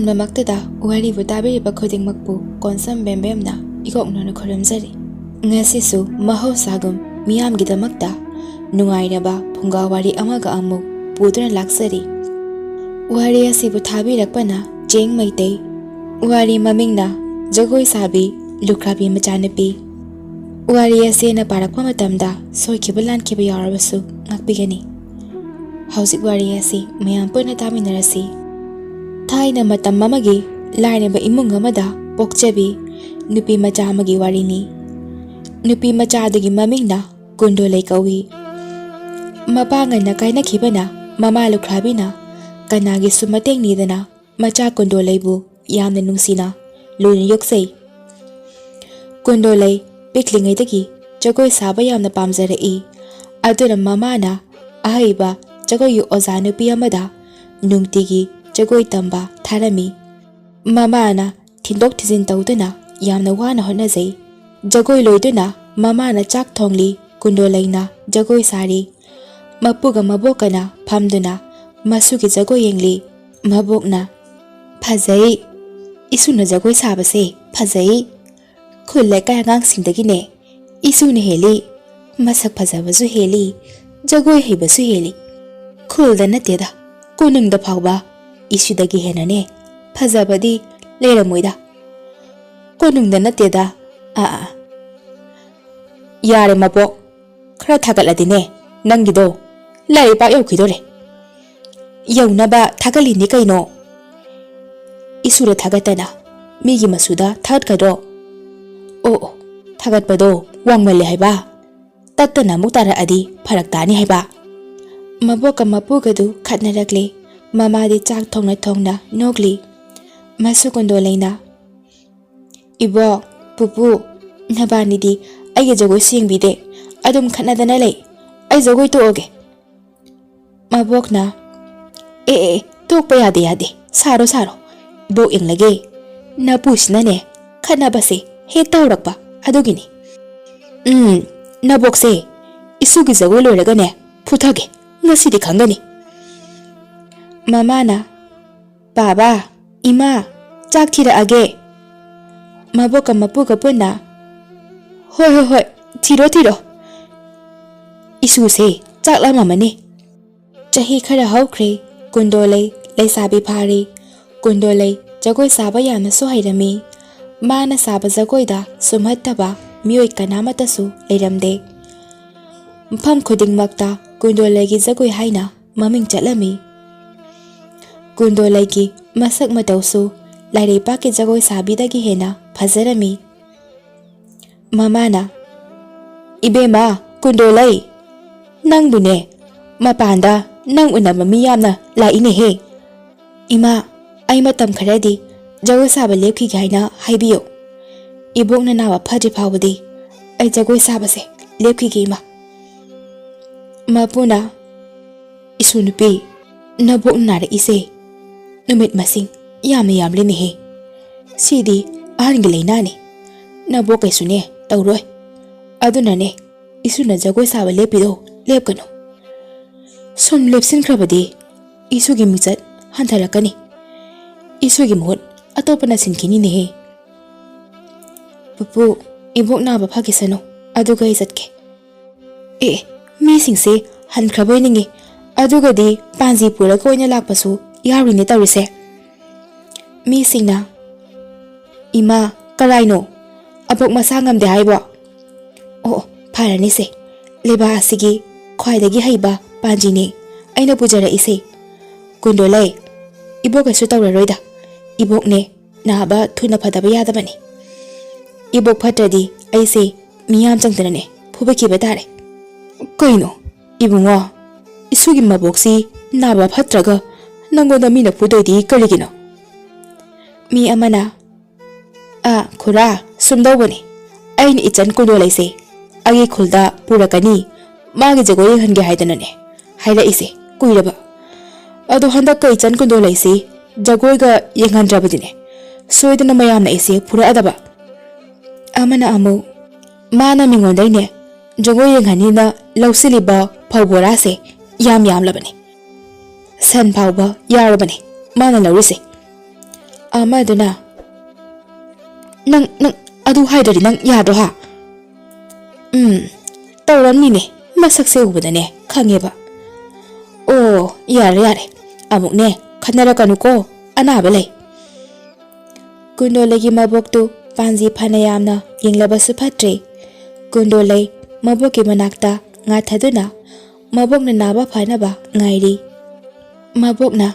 ꯄꯨꯝꯅꯃꯛꯇꯗ ꯋꯥꯔꯤꯕꯨ ꯇꯥꯕꯤꯔꯤꯕ ꯈꯨꯗꯤꯡꯃꯛꯄꯨ ꯀꯣꯟꯁꯝ ꯕꯦꯝꯕꯦꯝꯅ ꯏꯀꯣꯛꯅꯅ ꯈꯨꯔꯨꯝꯖꯔꯤ꯫ ꯉꯁꯤꯁꯨ ꯃꯍꯧꯁꯥꯒꯨꯝ ꯃꯤꯌꯥꯝꯒꯤꯗꯃꯛꯇ ꯅꯨꯡꯉꯥꯏꯔꯕ ꯐꯨꯡꯒꯥꯋꯥꯔꯤ ꯑꯃꯒ ꯑꯃꯨꯛ ꯄꯨꯗꯨꯅ ꯂꯥꯛꯆꯔꯤ꯫ ꯋꯥꯔꯤ ꯑꯁꯤꯕꯨ ꯊꯥꯕꯤꯔꯛꯄꯅ ꯆꯦꯡ ꯃꯩꯇꯩ꯫ ꯋꯥꯔꯤ ꯃꯃꯤꯡꯅ ꯖꯒꯣꯏ ꯁꯥꯕꯤ ꯂꯨꯈ꯭ꯔꯥꯕꯤ ꯃꯆꯥꯅꯨꯄꯤ꯫ ꯋꯥꯔꯤ ꯑꯁꯤꯅ ꯄꯥꯔꯛꯄ ꯃꯇꯝꯗ ꯁꯣꯏꯈꯤꯕ ꯂꯥꯟꯈꯤꯕ ꯌꯥꯎꯔꯕꯁꯨ ꯉꯥꯛꯄꯤꯒꯅꯤ꯫ ꯍꯧꯖꯤꯛ ꯋꯥꯔꯤ ꯑꯁꯤ ꯃꯌꯥꯝ ꯄꯨꯟꯅ ꯇꯥꯃꯤꯟꯅꯔꯁꯤ꯫ ꯊꯥꯏꯅ ꯃꯇꯝ ꯑꯃꯒꯤ ꯂꯥꯏꯔꯕ ꯏꯃꯨꯡ ꯑꯃꯗ ꯄꯣꯛꯆꯕꯤ ꯅꯨꯄꯤ ꯃꯆꯥ ꯑꯃꯒꯤ ꯋꯥꯔꯤꯅꯤ꯫ ꯅꯨꯄꯤ ꯃꯆꯥꯗꯨꯒꯤ ꯃꯃꯤꯡꯅ ꯀꯨꯟꯗꯣꯂꯩ ꯀꯧꯏ꯫ ꯃꯄꯥ ꯉꯟꯅ ꯀꯥꯏꯅꯈꯤꯕꯅ ꯃꯃꯥ ꯂꯨꯈ꯭ꯔꯥꯕꯤꯅ ꯀꯅꯥꯒꯤꯁꯨ ꯃꯇꯦꯡ ꯅꯤꯗꯅ ꯃꯆꯥ ꯀꯨꯟꯗꯣꯂꯩꯕꯨ ꯌꯥꯝꯅ ꯅꯨꯡꯁꯤꯅ ꯂꯨꯅ ꯌꯣꯛꯆꯩ꯫ ꯀꯨꯟꯗꯣꯂꯩ ꯄꯤꯛꯂꯤꯉꯩꯗꯒꯤ ꯖꯒꯣꯏ ꯁꯥꯕ ꯌꯥꯝꯅ ꯄꯥꯝꯖꯔꯛꯏ꯫ ꯑꯗꯨꯅ ꯃꯃꯥꯅ ꯑꯍꯩꯕ ꯖꯒꯣꯏꯒꯤ ꯑꯣꯖꯥ ꯅꯨꯄꯤ ꯑꯃꯗ ꯅꯨꯡꯇꯤꯒꯤ ꯖꯒꯣꯏ ꯇꯝꯕ ꯊꯥꯔꯝꯃꯤ꯫ ꯃꯃꯥꯅ ꯊꯤꯟꯗꯣꯛ ꯊꯤꯟꯖꯤꯟ ꯇꯧꯗꯨꯅ ꯌꯥꯝꯅ ꯋꯥꯅ ꯍꯣꯠꯅꯖꯩ꯫ ꯖꯒꯣꯏ ꯂꯣꯏꯗꯨꯅ ꯃꯃꯥꯅ ꯆꯥꯛ ꯊꯣꯡꯂꯤ, ꯀꯨꯟꯗꯣꯂꯩꯅ ꯖꯒꯣꯏ ꯁꯥꯔꯤ꯫ ꯃꯄꯨꯒ ꯃꯕꯣꯛꯀꯅ ꯐꯝꯗꯨꯅ ꯃꯁꯨꯒꯤ ꯖꯒꯣꯏ ꯌꯦꯡꯂꯤ꯫ ꯃꯕꯣꯛꯅ "ꯐꯖꯩ, ꯏꯁꯨꯅ ꯖꯒꯣꯏ ꯁꯥꯕꯁꯦ ꯐꯖꯩ꯫ ꯈꯨꯜ ꯂꯩꯀꯥꯏ ꯑꯉꯥꯡꯁꯤꯡꯗꯒꯤꯅꯦ ꯏꯁꯨꯅ ꯍꯦꯜꯂꯤ, ꯃꯁꯛ ꯐꯖꯕꯁꯨ ꯍꯦꯜꯂꯤ, ꯖꯒꯣꯏ ꯍꯩꯕꯁꯨ ꯍꯦꯜꯂꯤ꯫ ꯈꯨꯜꯗ ꯅꯠꯇꯦꯗ, ꯀꯣꯅꯨꯡꯗ ꯐꯥꯎꯕ ꯏꯁꯨꯗꯒꯤ ꯍꯦꯟꯅꯅꯦ ꯐꯖꯕꯗꯤ ꯂꯩꯔꯝꯃꯣꯏꯗ꯫ ꯀꯣꯅꯨꯡꯗ ꯅꯠꯇꯦꯗ, ꯌꯥꯔꯦ ꯃꯕꯣꯛ, ꯈꯔ ꯊꯥꯒꯠꯂꯗꯤꯅꯦ ꯅꯪꯒꯤꯗꯣ ꯂꯥꯏꯔꯩꯄꯥꯛ ꯌꯧꯈꯤꯗꯣꯔꯦ꯫ ꯌꯧꯅꯕ ꯊꯥꯒꯠꯂꯤꯅꯤ ꯀꯩꯅꯣ꯫ ꯏꯁꯨꯗ ꯊꯥꯒꯠꯇꯅ ꯃꯤꯒꯤ ꯃꯁꯨꯗ ꯊꯥꯒꯠꯀꯗ꯭ꯔꯣ? ꯑꯣ, ꯊꯥꯒꯠꯄꯗꯣ ꯋꯥꯡꯃꯜꯂꯦ ꯍꯥꯏꯕ, ꯇꯠꯇꯅ ꯑꯃꯨꯛ ꯇꯥꯔꯛꯑꯗꯤ ꯐꯔꯛ ꯇꯥꯅꯤ ꯍꯥꯏꯕ꯫ ꯃꯕꯣꯛꯀ ꯃꯄꯨꯒꯗꯨ ꯈꯠꯅꯔꯛꯂꯤ꯫ ꯃꯃꯥꯗꯤ ꯆꯥꯛ ꯊꯣꯡꯅ ꯊꯣꯡꯅ ꯅꯣꯛꯂꯤ꯫ ꯃꯁꯨ ꯀꯨꯟꯗꯣꯂꯩꯅ "ꯏꯕꯣꯛ, ꯄꯨꯄꯨ, ꯅꯕꯥꯅꯤꯗꯤ ꯑꯩꯒꯤ ꯖꯒꯣꯏꯁꯨ ꯌꯦꯡꯕꯤꯗꯦ, ꯑꯗꯨꯝ ꯈꯠꯅꯗꯅ ꯂꯩ, ꯑꯩ ꯖꯒꯣꯏ ꯇꯣꯛꯑꯒꯦ꯫ ꯃꯕꯣꯛꯅ ꯇꯣꯛꯄ ꯌꯥꯗꯦ, ꯁꯥꯔꯣ ꯁꯥꯔꯣ, ꯏꯕꯣꯛ ꯌꯦꯡꯂꯒꯦ꯫ ꯅꯄꯨꯁꯤꯅꯅꯦ ꯈꯠꯅꯕꯁꯦ ꯍꯦꯛꯇ ꯍꯧꯔꯛꯄ, ꯑꯗꯨꯒꯤꯅꯤ꯫ ꯅꯕꯣꯛꯁꯦ ꯏꯁꯨꯒꯤ ꯖꯒꯣꯏ ꯂꯣꯏꯔꯒꯅꯦ ꯐꯨꯊꯒꯦ, ꯉꯁꯤꯗꯤ ꯈꯪꯒꯅꯤ꯫ ꯃꯃꯥꯅ "ꯕꯥꯕꯥ, ꯏꯃꯥ, ꯆꯥꯛ ꯊꯤꯔꯛꯑꯒꯦ"꯫ ꯃꯕꯣꯛꯀ ꯃꯄꯨꯒ ꯄꯨꯟꯅ ꯍꯣꯏ, ꯊꯤꯔꯣ, ꯏꯁꯨꯁꯦ ꯆꯥꯛ ꯂꯥꯝꯃꯝꯃꯅꯤ꯫ ꯆꯍꯤ ꯈꯔ ꯍꯧꯈ꯭ꯔꯦ꯫ ꯀꯨꯟꯗꯣꯂꯩ ꯂꯩꯁꯥꯕꯤ ꯐꯥꯔꯤ꯫ ꯀꯨꯟꯗꯣꯂꯩ ꯖꯒꯣꯏ ꯁꯥꯕ ꯌꯥꯝꯅꯁꯨ ꯍꯩꯔꯝꯃꯤ꯫ ꯃꯥꯅ ꯁꯥꯕ ꯖꯒꯣꯏꯗ ꯁꯨꯝꯍꯠꯇꯕ ꯃꯤꯑꯣꯏ ꯀꯅꯥꯃꯠꯇꯁꯨ ꯂꯩꯔꯝꯗꯦ꯫ ꯃꯐꯝ ꯈꯨꯗꯤꯡꯃꯛꯇ ꯀꯨꯟꯗꯣꯂꯩꯒꯤ ꯖꯒꯣꯏ ꯍꯥꯏꯅ ꯃꯃꯤꯡ ꯆꯠꯂꯝꯃꯤ꯫ ꯀꯨꯟꯗꯣꯂꯩꯒꯤ ꯃꯁꯛ ꯃꯇꯧꯁꯨ ꯂꯥꯏꯔꯩꯄꯥꯛꯀꯤ ꯖꯒꯣꯏ ꯁꯥꯕꯤꯗꯒꯤ ꯍꯦꯟꯅ ꯐꯖꯔꯝꯃꯤ꯫ ꯃꯃꯥꯅ "ꯏꯕꯦꯝꯃ ꯀꯨꯟꯗꯣꯂꯩ, ꯅꯪꯕꯨꯅꯦ ꯃꯄꯥꯟꯗ ꯅꯪ ꯎꯅꯕ ꯃꯤ ꯌꯥꯝꯅ ꯂꯥꯛꯏꯅꯦꯍꯦ꯫ ꯏꯃꯥ, ꯑꯩ ꯃꯇꯝ ꯈꯔꯗꯤ ꯖꯒꯣꯏ ꯁꯥꯕ ꯂꯦꯞꯈꯤꯒꯦ ꯍꯥꯏꯅ ꯍꯥꯏꯕꯤꯌꯨ꯫ ꯏꯕꯣꯛꯅ ꯅꯥꯕ ꯐꯗ꯭ꯔꯤ ꯐꯥꯎꯕꯗꯤ ꯑꯩ ꯖꯒꯣꯏ ꯁꯥꯕꯁꯦ ꯂꯦꯞꯈꯤꯒꯦ ꯏꯃꯥ꯫ ꯃꯄꯨꯅ "ꯏꯁꯨ ꯅꯨꯄꯤ, ꯅꯕꯣꯛꯅ ꯅꯥꯔꯛꯏꯁꯦ ꯅꯨꯃꯤꯠ ꯃꯁꯤꯡ ꯌꯥꯝꯅ ꯌꯥꯝꯂꯦꯅꯦꯍꯦ꯫ ꯁꯤꯗꯤ ꯑꯍꯟꯒꯤ ꯂꯩꯅꯥꯅꯤ, ꯅꯕꯣꯛ ꯀꯩꯁꯨꯅꯦ ꯇꯧꯔꯣꯏ꯫ ꯑꯗꯨꯅꯅꯦ ꯏꯁꯨꯅ ꯖꯒꯣꯏ ꯁꯥꯕ ꯂꯦꯞꯄꯤꯗꯣ ꯂꯦꯞꯀꯅꯨ꯫ ꯁꯨꯝ ꯂꯦꯞꯁꯤꯟꯈ꯭ꯔꯕꯗꯤ ꯏꯁꯨꯒꯤ ꯃꯤꯡꯆꯠ ꯍꯟꯊꯔꯛꯀꯅꯤ, ꯏꯁꯨꯒꯤ ꯃꯍꯨꯠ ꯑꯇꯣꯞꯄꯅ ꯁꯤꯟꯈꯤꯅꯤꯅꯦꯍꯦ꯫ ꯄꯨꯄꯨ, ꯏꯕꯣꯛ ꯅꯥꯕ ꯐꯈꯤꯁꯅꯨ, ꯑꯗꯨꯒ ꯑꯩ ꯆꯠꯀꯦ꯫ ꯃꯤꯁꯤꯡꯁꯦ ꯍꯟꯈ꯭ꯔꯕꯣꯏ ꯅꯤꯡꯉꯤ, ꯑꯗꯨꯒꯗꯤ ꯄꯥꯟꯖꯤ ꯄꯨꯔꯒ ꯑꯣꯏꯅ ꯂꯥꯛꯄꯁꯨ ꯌꯥꯎꯔꯤꯅꯦ ꯇꯧꯔꯤꯁꯦ꯫ ꯃꯤꯁꯤꯡꯅ "ꯏꯃꯥ, ꯀꯔꯥꯏꯅꯣ? ꯑꯕꯣꯛ ꯃꯁꯥ ꯉꯝꯗꯦ ꯍꯥꯏꯕꯣ?" "ꯑꯣ, ꯐꯔꯅꯤꯁꯦ, ꯂꯩꯕꯥꯛ ꯑꯁꯤꯒꯤ ꯈ꯭ꯋꯥꯏꯗꯒꯤ ꯍꯩꯕ ꯄꯥꯟꯖꯤꯅꯦ ꯑꯩꯅ ꯄꯨꯖꯔꯛꯏꯁꯦ꯫ ꯀꯨꯟꯗꯣꯂꯩ, ꯏꯕꯣꯛ ꯀꯩꯁꯨ ꯇꯧꯔꯔꯣꯏꯗ, ꯏꯕꯣꯛꯅꯦ ꯅꯥꯕ ꯊꯨꯅ ꯐꯗꯕ ꯌꯥꯗꯕꯅꯤ꯫ ꯏꯕꯣꯛ ꯐꯠꯇ꯭ꯔꯗꯤ ꯑꯩꯁꯦ ꯃꯤꯌꯥꯝ ꯆꯪꯗꯅꯅꯦ ꯐꯨꯕꯤꯈꯤꯕ ꯇꯥꯔꯦ." "ꯀꯩꯅꯣ ꯏꯕꯨꯡꯉꯣ, ꯏꯁꯨꯒꯤ ꯃꯕꯣꯛꯁꯤ ꯅꯥꯕ ꯐꯠꯇ꯭ꯔꯒ ꯅꯪꯉꯣꯟꯗ ꯃꯤꯅ ꯐꯨꯗꯣꯏꯗꯤ ꯀꯔꯤꯒꯤꯅꯣ?" ꯃꯤ ꯑꯃꯅ "ꯈꯨꯔꯥ, ꯁꯨꯝꯗꯧꯕꯅꯤ, ꯑꯩꯅ ꯏꯆꯟ ꯀꯨꯟꯗꯣꯂꯩꯁꯦ ꯑꯩꯒꯤ ꯈꯨꯜꯗ ꯄꯨꯔꯛꯀꯅꯤ, ꯃꯥꯒꯤ ꯖꯒꯣꯏ ꯌꯦꯡꯍꯟꯒꯦ ꯍꯥꯏꯗꯅꯅꯦ ꯍꯥꯏꯔꯛꯏꯁꯦ ꯀꯨꯏꯔꯕ꯫ ꯑꯗꯣ ꯍꯟꯗꯛꯀ ꯏꯆꯟ ꯀꯨꯟꯗꯣꯂꯩꯁꯤ ꯖꯒꯣꯏꯒ ꯌꯦꯡꯍꯟꯗ꯭ꯔꯕꯗꯤꯅꯦ ꯁꯣꯏꯗꯅ ꯃꯌꯥꯝꯅ ꯑꯩꯁꯦ ꯐꯨꯔꯛꯑꯗꯕ." ꯑꯃꯅ ꯑꯃꯨꯛ "ꯃꯥꯅ ꯃꯤꯉꯣꯟꯗꯩꯅꯦ ꯖꯒꯣꯏ ꯌꯦꯡꯍꯟꯅꯤꯅ ꯂꯧꯁꯤꯜꯂꯤꯕ ꯐꯧ ꯕꯣꯔꯥꯁꯦ ꯌꯥꯝꯂꯕꯅꯤ, ꯁꯟ ꯐꯥꯎꯕ ꯌꯥꯎꯔꯕꯅꯤ ꯃꯥꯅ ꯂꯧꯔꯤꯁꯦ꯫ ꯑꯃꯗꯨꯅ ꯅꯪ ꯑꯗꯨ ꯍꯥꯏꯗ꯭ꯔꯗꯤ ꯅꯪ ꯌꯥꯗ꯭ꯔꯣ ꯍꯥ? ꯇꯧꯔꯝꯅꯤꯅꯦ, ꯃꯁꯛꯁꯦ ꯎꯕꯗꯅꯦ ꯈꯪꯉꯦꯕ. ꯑꯣ ꯌꯥꯔꯦ ꯑꯃꯨꯛꯅꯦ ꯈꯠꯅꯔꯛꯀꯅꯨꯀꯣ, ꯑꯅꯥꯕ ꯂꯩ. ꯀꯨꯟꯗꯣꯂꯩꯒꯤ ꯃꯕꯣꯛꯇꯨ ꯄꯥꯟꯖꯤ ꯐꯅ ꯌꯥꯝꯅ ꯌꯦꯡꯂꯕꯁꯨ ꯐꯠꯇ꯭ꯔꯦ. ꯀꯨꯟꯗꯣꯂꯩ ꯃꯕꯣꯛꯀꯤ ꯃꯅꯥꯛꯇ ꯉꯥꯊꯗꯨꯅ ꯃꯕꯣꯛꯅ ꯅꯥꯕ ꯐꯅꯕ ꯉꯥꯏꯔꯤ. ꯃꯕꯣꯛꯅ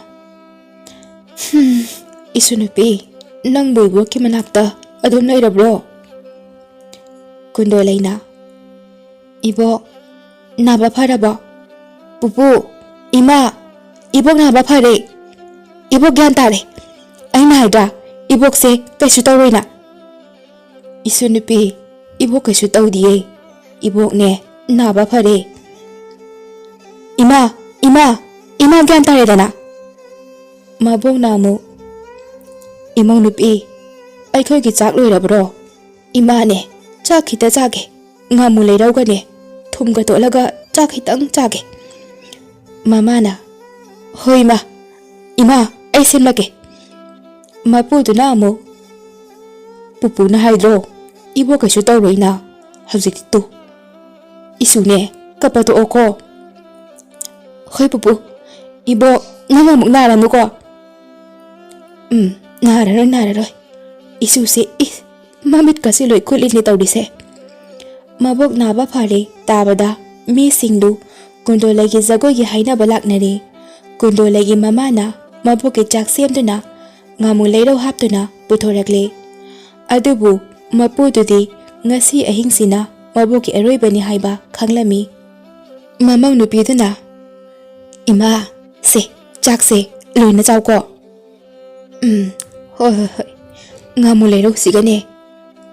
ꯏꯁꯨ ꯅꯨꯄꯤ, ꯅꯪꯕꯨ ꯏꯕꯣꯛꯀꯤ ꯃꯅꯥꯛꯇ ꯑꯗꯨꯝ ꯂꯩꯔꯕ꯭ꯔꯣ? ꯀꯨꯟꯗꯣꯂꯩꯅ ꯏꯕꯣꯛ ꯅꯥꯕ ꯐꯔꯕꯣ? ꯄꯨꯄꯨ, ꯏꯃꯥ, ꯏꯕꯣꯛ ꯅꯥꯕ ꯐꯔꯦ. ꯏꯕꯣꯛ ꯒ꯭ꯌꯥꯟ ꯇꯥꯔꯦ. ꯑꯩꯅ ꯍꯥꯏꯗ꯭ꯔꯥ ꯏꯕꯣꯛꯁꯦ ꯀꯩꯁꯨ ꯇꯧꯔꯣꯏꯅ. 이수 누피 이보 그슈 떠우디에 이보네 나바 파레 이마 간타레다나 마복 나무 이모 누피 아이코기 짝 로이라브로 이마네 짝 히타 자게 ngamu leiraugaने thumga tolaga chak hitang chage mamana hoima ima ai simlake mapuduna amu pupuna haidro ibo kasu tawroina hawjik tu isune kapato oko hoi pupu ibo namamuk naranu ko nararoi isu se mamit kasi loi khulin ni tawdise mabok naba phare tabada mi singdu Kundolegi jagogi hainaba laknare Kundolegi mamana maboki chak semduna ngamu leiro haptuna puthorakle adubu mapududi ngasi ahingsina maboki aroibani haiba khanglami mamang nupiduna ima se chak se loina chawko hoi ngamu leiro sigane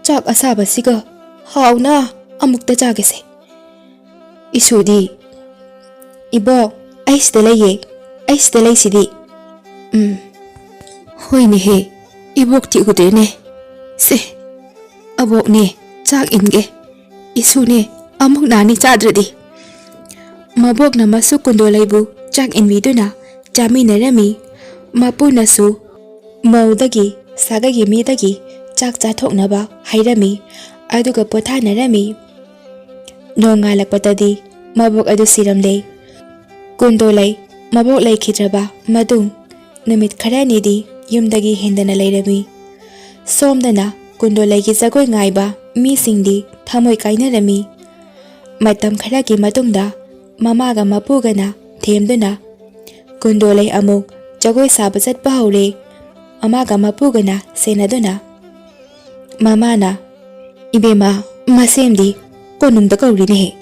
chak asaba siga hauna amukta chagese isudi ibo aisdalai sidi hoine he ibok ti udene se abok ne chak inge isune amuk nani chadradi mabok na masu Kundolaibu chak inviduna chami narami mapuna su maudagi sagagi midagi chak chathoknaba hairami aduga pothanarami nongalakpatadi mabok adu siramle Kundolai mabok laikhidraba madung numit kharanidi yumdagi hendana leirami somdana Kundolaigi jagoi ngaiba mi singdi thamoi kainarami matam kharagi matungda mamaga mapugana themduna Kundolai amuk jagoi saba chatpa haure amaga mapugana senaduna mamana ibema masemdi konungda kaurine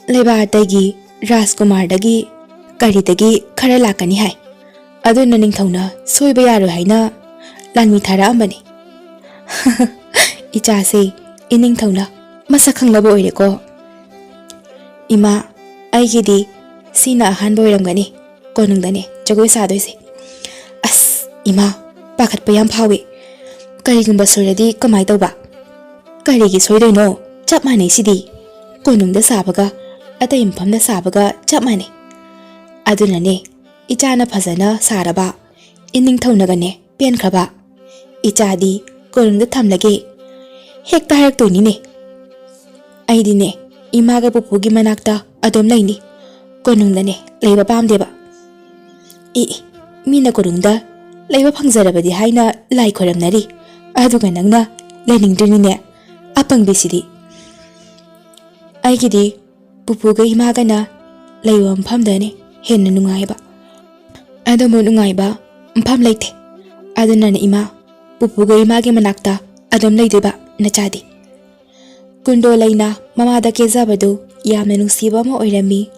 lebatagi Rajkumardagi karidagi khara lakani hai aduna ningthona soiba yaro haina lanmi thara ambani icha se iningthona masakhangla boire ko ima aigidi sina ahan boiramgani konungdane jagoi sadoise as ima pakhat payam phawe karigumba soiradi kamai tawba karigi soidoino chap mane sidi konungda sabaga atai mfamda sabaga chap mane adunane ichana phajana saraba ining thaunagane pen khaba ichadi konungda thamlage hekta hek toini ne aidine imaga pupugi manakta adom laini konungdane leiba pamdeba mina konungda leiba phangjarabadi haina lai khoramnari aduga nangna leningdrine apang bisidi aigidi pupuga imagana leiwa mfamdane henna nungaiba adomo nungaiba mfam leite adunana ima pupuga imagi manakta adom leideba nachadi Kundolaina mamada kezabadu yamna nungsiba ma oirami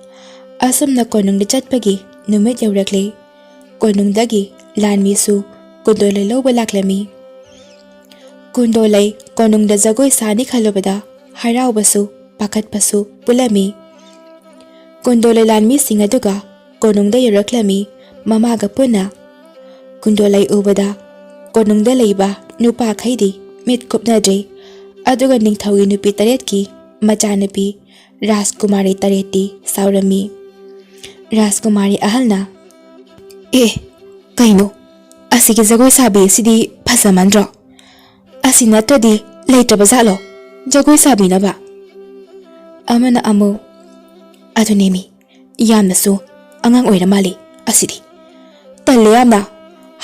asumna konungda chatpagi numit yaurakle konungdagi lanmisu Kundolai loba laklami Kundolai konungda jagoi sani khalobada haraubasu pakhatpasu pulami Kundolai lanmi singaduga konungda yaraklami mamaga puna Kundolai ubada konungda leiba nupa khaidi mit kupnadre aduga ningthaugi nupi taretki machanupi Rajkumari tareti saurami Rajkumari ahalna kaino ꯑꯁꯤꯒꯤ ꯖꯒꯣꯏ ꯁꯥꯕꯤ ꯑꯁꯤꯗꯤ ꯐꯖꯃꯟꯗ꯭ꯔꯣ? ꯑꯁꯤ ꯅꯠꯇ꯭ꯔꯗꯤ ꯂꯩꯇ꯭ꯔꯕ ꯖꯥꯠꯂꯣ ꯖꯒꯣꯏ ꯁꯥꯕꯤꯅꯕ? ꯑꯃꯅ ꯑꯃꯨꯛ ꯑꯗꯨꯅꯦꯃꯤ ꯌꯥꯝꯅꯁꯨ ꯑꯉꯥꯡ ꯑꯣꯏꯔ ꯃꯥꯜꯂꯤ ꯑꯁꯤꯗꯤ ꯇꯜꯂꯦ ꯌꯥꯝꯅ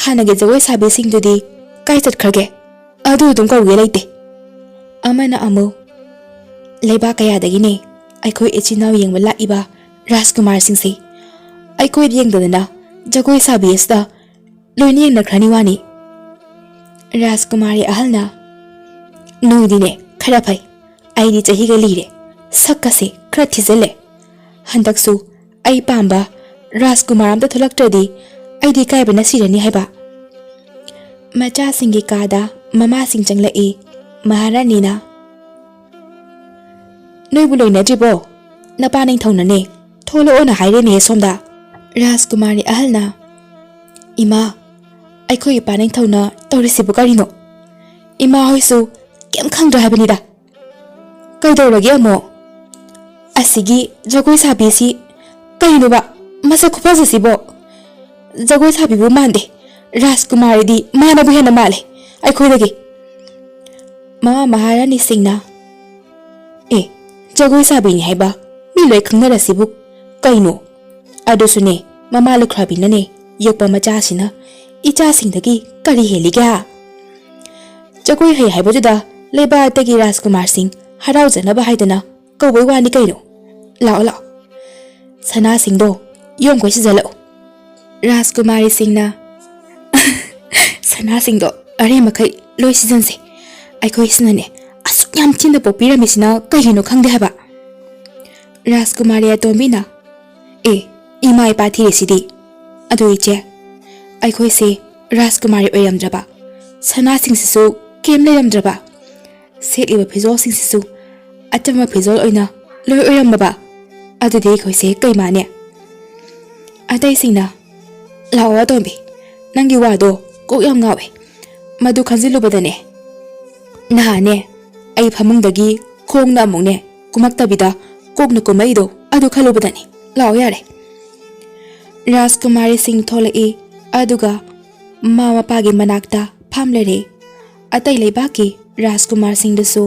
ꯍꯥꯟꯅꯒꯤ ꯖꯒꯣꯏ ꯁꯥꯕꯤꯁꯤꯡꯗꯨꯗꯤ ꯀꯥꯏ ꯆꯠꯈ꯭ꯔꯒꯦ ꯑꯗꯨ ꯑꯗꯨꯝ ꯀꯧꯒꯦ ꯂꯩꯇꯦ ꯑꯃꯅ ꯑꯃꯨꯛ ꯂꯩꯕꯥꯛ ꯀꯌꯥꯗꯒꯤꯅꯦ ꯑꯩꯈꯣꯏ ꯏꯆꯤꯟ ꯏꯅꯥꯎ ꯌꯦꯡꯕ ꯂꯥꯛꯏꯕ ꯔꯥꯖꯀꯨꯃꯥꯔꯁꯤꯡꯁꯦ ꯑꯩꯈꯣꯏꯗ ꯌꯦꯡꯗꯗꯅ ꯖꯒꯣꯏ ꯁꯥꯕꯤ ꯑꯁꯤꯗ ꯂꯣꯏꯅ ꯌꯦꯡꯅꯈ꯭ꯔꯅꯤ ꯋꯥꯅꯤ ꯔꯥꯖꯀꯨꯃꯥꯔꯤ ꯑꯍꯜꯅ ꯅꯣꯏꯗꯤꯅꯦ ꯈꯔ ꯐꯩ ꯑꯩꯗꯤ ꯆꯍꯤꯒ ꯂꯤꯔꯦ ꯁꯛꯀꯁꯦ ꯈꯔ ꯊꯤꯖꯤꯜꯂꯦ ꯍꯟꯗꯛꯁꯨ ꯑꯩ ꯄꯥꯝꯕ ꯔꯥꯖꯀꯨꯃꯥꯔ ꯑꯝꯇ ꯊꯣꯛꯂꯛꯇ꯭ꯔꯗꯤ ꯑꯩꯗꯤ ꯏꯀꯥꯏꯕꯅ ꯁꯤꯔꯅꯤ ꯍꯥꯏꯕ ꯃꯆꯥꯁꯤꯡꯒꯤ ꯀꯥꯗ ꯃꯃꯥꯁꯤꯡ ꯆꯪꯂꯛꯏ ꯃꯍꯥꯔꯥꯅꯤꯅ ꯅꯣꯏꯕꯨ ꯂꯣꯏꯅꯗ꯭ꯔꯤꯕꯣ ꯅꯄꯥ ꯅꯤꯡꯊꯧꯅꯅꯦ ꯊꯣꯛꯂꯛꯑꯣꯅ ꯍꯥꯏꯔꯦꯅꯦ ꯁꯣꯝꯗ ꯔꯥꯖꯀꯨꯃꯥꯔꯤ ꯑꯍꯜꯅ ꯏꯃꯥ ꯑꯩꯈꯣꯏ ꯏꯄꯥ ꯅꯤꯡꯊꯧꯅ ꯇꯧꯔꯤꯁꯤꯕꯨ ꯀꯔꯤꯅꯣ ꯏꯃꯥ ꯍꯣꯏꯁꯨ ꯀꯩꯝ ꯈꯪꯗ꯭ꯔ ꯍꯥꯏꯕꯅꯤꯗ ꯀꯩꯗꯧꯔꯒꯦ ꯑꯃꯨꯛ ꯑꯁꯤꯒꯤ ꯖꯒꯣꯏ ꯁꯥꯕꯤꯁꯤ ꯀꯩꯅꯣꯕ ꯃꯁꯛ ꯈꯨꯐꯖꯁꯤꯕꯣ ꯖꯒꯣꯏ ꯁꯥꯕꯤꯕꯨ ꯃꯥꯟꯗꯦ ꯔꯥꯖꯀꯨꯃꯥꯔꯤꯗꯤ ꯃꯥꯅꯕꯨ ꯍꯦꯟꯅ ꯃꯥꯜꯂꯦ ꯑꯩꯈꯣꯏꯗꯒꯤ ꯃꯃꯥ ꯃꯍꯥꯔꯥꯅꯤꯁꯤꯡꯅ ꯑꯦ ꯖꯒꯣꯏ ꯁꯥꯕꯤꯅꯤ ꯍꯥꯏꯕ ꯃꯤ ꯂꯣꯏ ꯈꯪꯅꯔꯁꯤꯕꯨ ꯀꯩꯅꯣ ꯑꯗꯨꯁꯨꯅꯦ ꯃꯃꯥ ꯂꯨꯈ꯭ꯔꯥꯕꯤꯅꯅꯦ ꯌꯣꯛꯄ ꯃꯆꯥꯁꯤꯅ ꯏꯆꯥꯁꯤꯡꯗꯒꯤ ꯀꯔꯤ ꯍꯦꯜꯂꯤꯒꯦ ꯖꯒꯣꯏ ꯍꯩ ꯍꯥꯏꯕꯗꯨꯗ ꯂꯩꯕꯥꯛ ꯑꯇꯩꯒꯤ ꯔꯥꯖꯀꯨꯃꯥꯔꯁꯤꯡ ꯍꯔꯥꯎꯖꯅꯕ ꯍꯥꯏꯗꯅ ꯀꯧꯕꯩ ꯋꯥꯅꯤ ꯀꯩꯅꯣ ꯂꯥꯛꯑꯣ ꯂꯥꯛꯑꯣ ꯁꯅꯥꯁꯤꯡꯗꯣ ꯌꯣꯝꯈꯩ ꯁꯤꯖꯜꯂꯛꯑꯣ ꯔꯥꯖꯀꯨꯃꯥꯔꯤꯁꯤꯡꯅ ꯁꯅꯥꯁꯤꯡꯗꯣ ꯑꯔꯦꯝꯕꯈꯩ ꯂꯣꯏ ꯁꯤꯖꯟꯁꯦ ꯑꯩꯈꯣꯏꯁꯤꯅꯅꯦ ꯑꯁꯨꯛ ꯌꯥꯝ ꯊꯤꯅ ꯄꯣꯛꯄꯤꯔꯝꯃꯤꯁꯤꯅ ꯀꯩꯒꯤꯅꯣ ꯈꯪꯗꯦ ꯍꯥꯏꯕ ꯔꯥꯖꯀꯨꯃꯥꯔꯤ ꯑꯇꯣꯝꯕꯤꯅ ꯑꯦ ꯏꯃꯥ ꯏꯄꯥ ꯊꯤꯔꯤꯁꯤꯗꯤ ꯑꯗꯨ ꯏꯆꯦ ꯑꯩꯈꯣꯏꯁꯦ ꯔꯥꯖꯀꯨꯃꯥꯔꯤ ꯑꯣꯏꯔꯝꯗ꯭ꯔꯕ ꯁꯅꯥꯁꯤꯡꯁꯤꯁꯨ ꯀꯦꯝ ꯂꯩꯔꯝꯗ꯭ꯔꯕ ꯁꯦꯠꯂꯤꯕ ꯐꯤꯖꯣꯜꯁꯤꯡꯁꯤꯁꯨ ꯑꯆꯝꯕ ꯐꯤꯖꯣꯜ ꯑꯣꯏꯅ ꯂꯣꯏ ꯑꯣꯏꯔꯝꯃꯕ ꯑꯗꯨꯗꯤ ꯑꯩꯈꯣꯏꯁꯦ ꯀꯩ ꯃꯥꯅꯦ ꯑꯇꯩꯁꯤꯡꯅ ꯂꯥꯛꯑꯣ ꯑꯇꯣꯝꯕꯤ ꯅꯪꯒꯤ ꯋꯥꯗꯣ ꯀꯣꯛ ꯌꯥꯝ ꯉꯥꯎꯋꯦ ꯃꯗꯨ ꯈꯟꯖꯤꯜꯂꯨꯕꯗꯅꯦ ꯅꯍꯥꯟꯅꯦ ꯑꯩ ꯐꯃꯨꯡꯗꯒꯤ ꯈꯣꯡꯅ ꯑꯃꯨꯛꯅꯦ ꯀꯨꯝꯃꯛꯇꯕꯤꯗ ꯀꯣꯛꯅ ꯀꯨꯝꯃꯛꯏꯗꯣ ꯑꯗꯨ ꯈꯜꯂꯨꯕꯗꯅꯤ ꯂꯥꯛꯑꯣ ꯌꯥꯔꯦ ꯔꯥꯖꯀꯨꯃꯥꯔꯤꯁꯤꯡ ꯊꯣꯛꯂꯛꯏ ꯑꯗꯨꯒ ꯃꯃꯥ ꯃꯄꯥꯒꯤ ꯃꯅꯥꯛꯇ ꯐꯝꯂꯔꯦ ꯑꯇꯩ ꯂꯩꯕꯥꯛꯀꯤ ꯔꯥꯖꯀꯨꯃꯥꯔꯁꯤꯡꯗꯁꯨ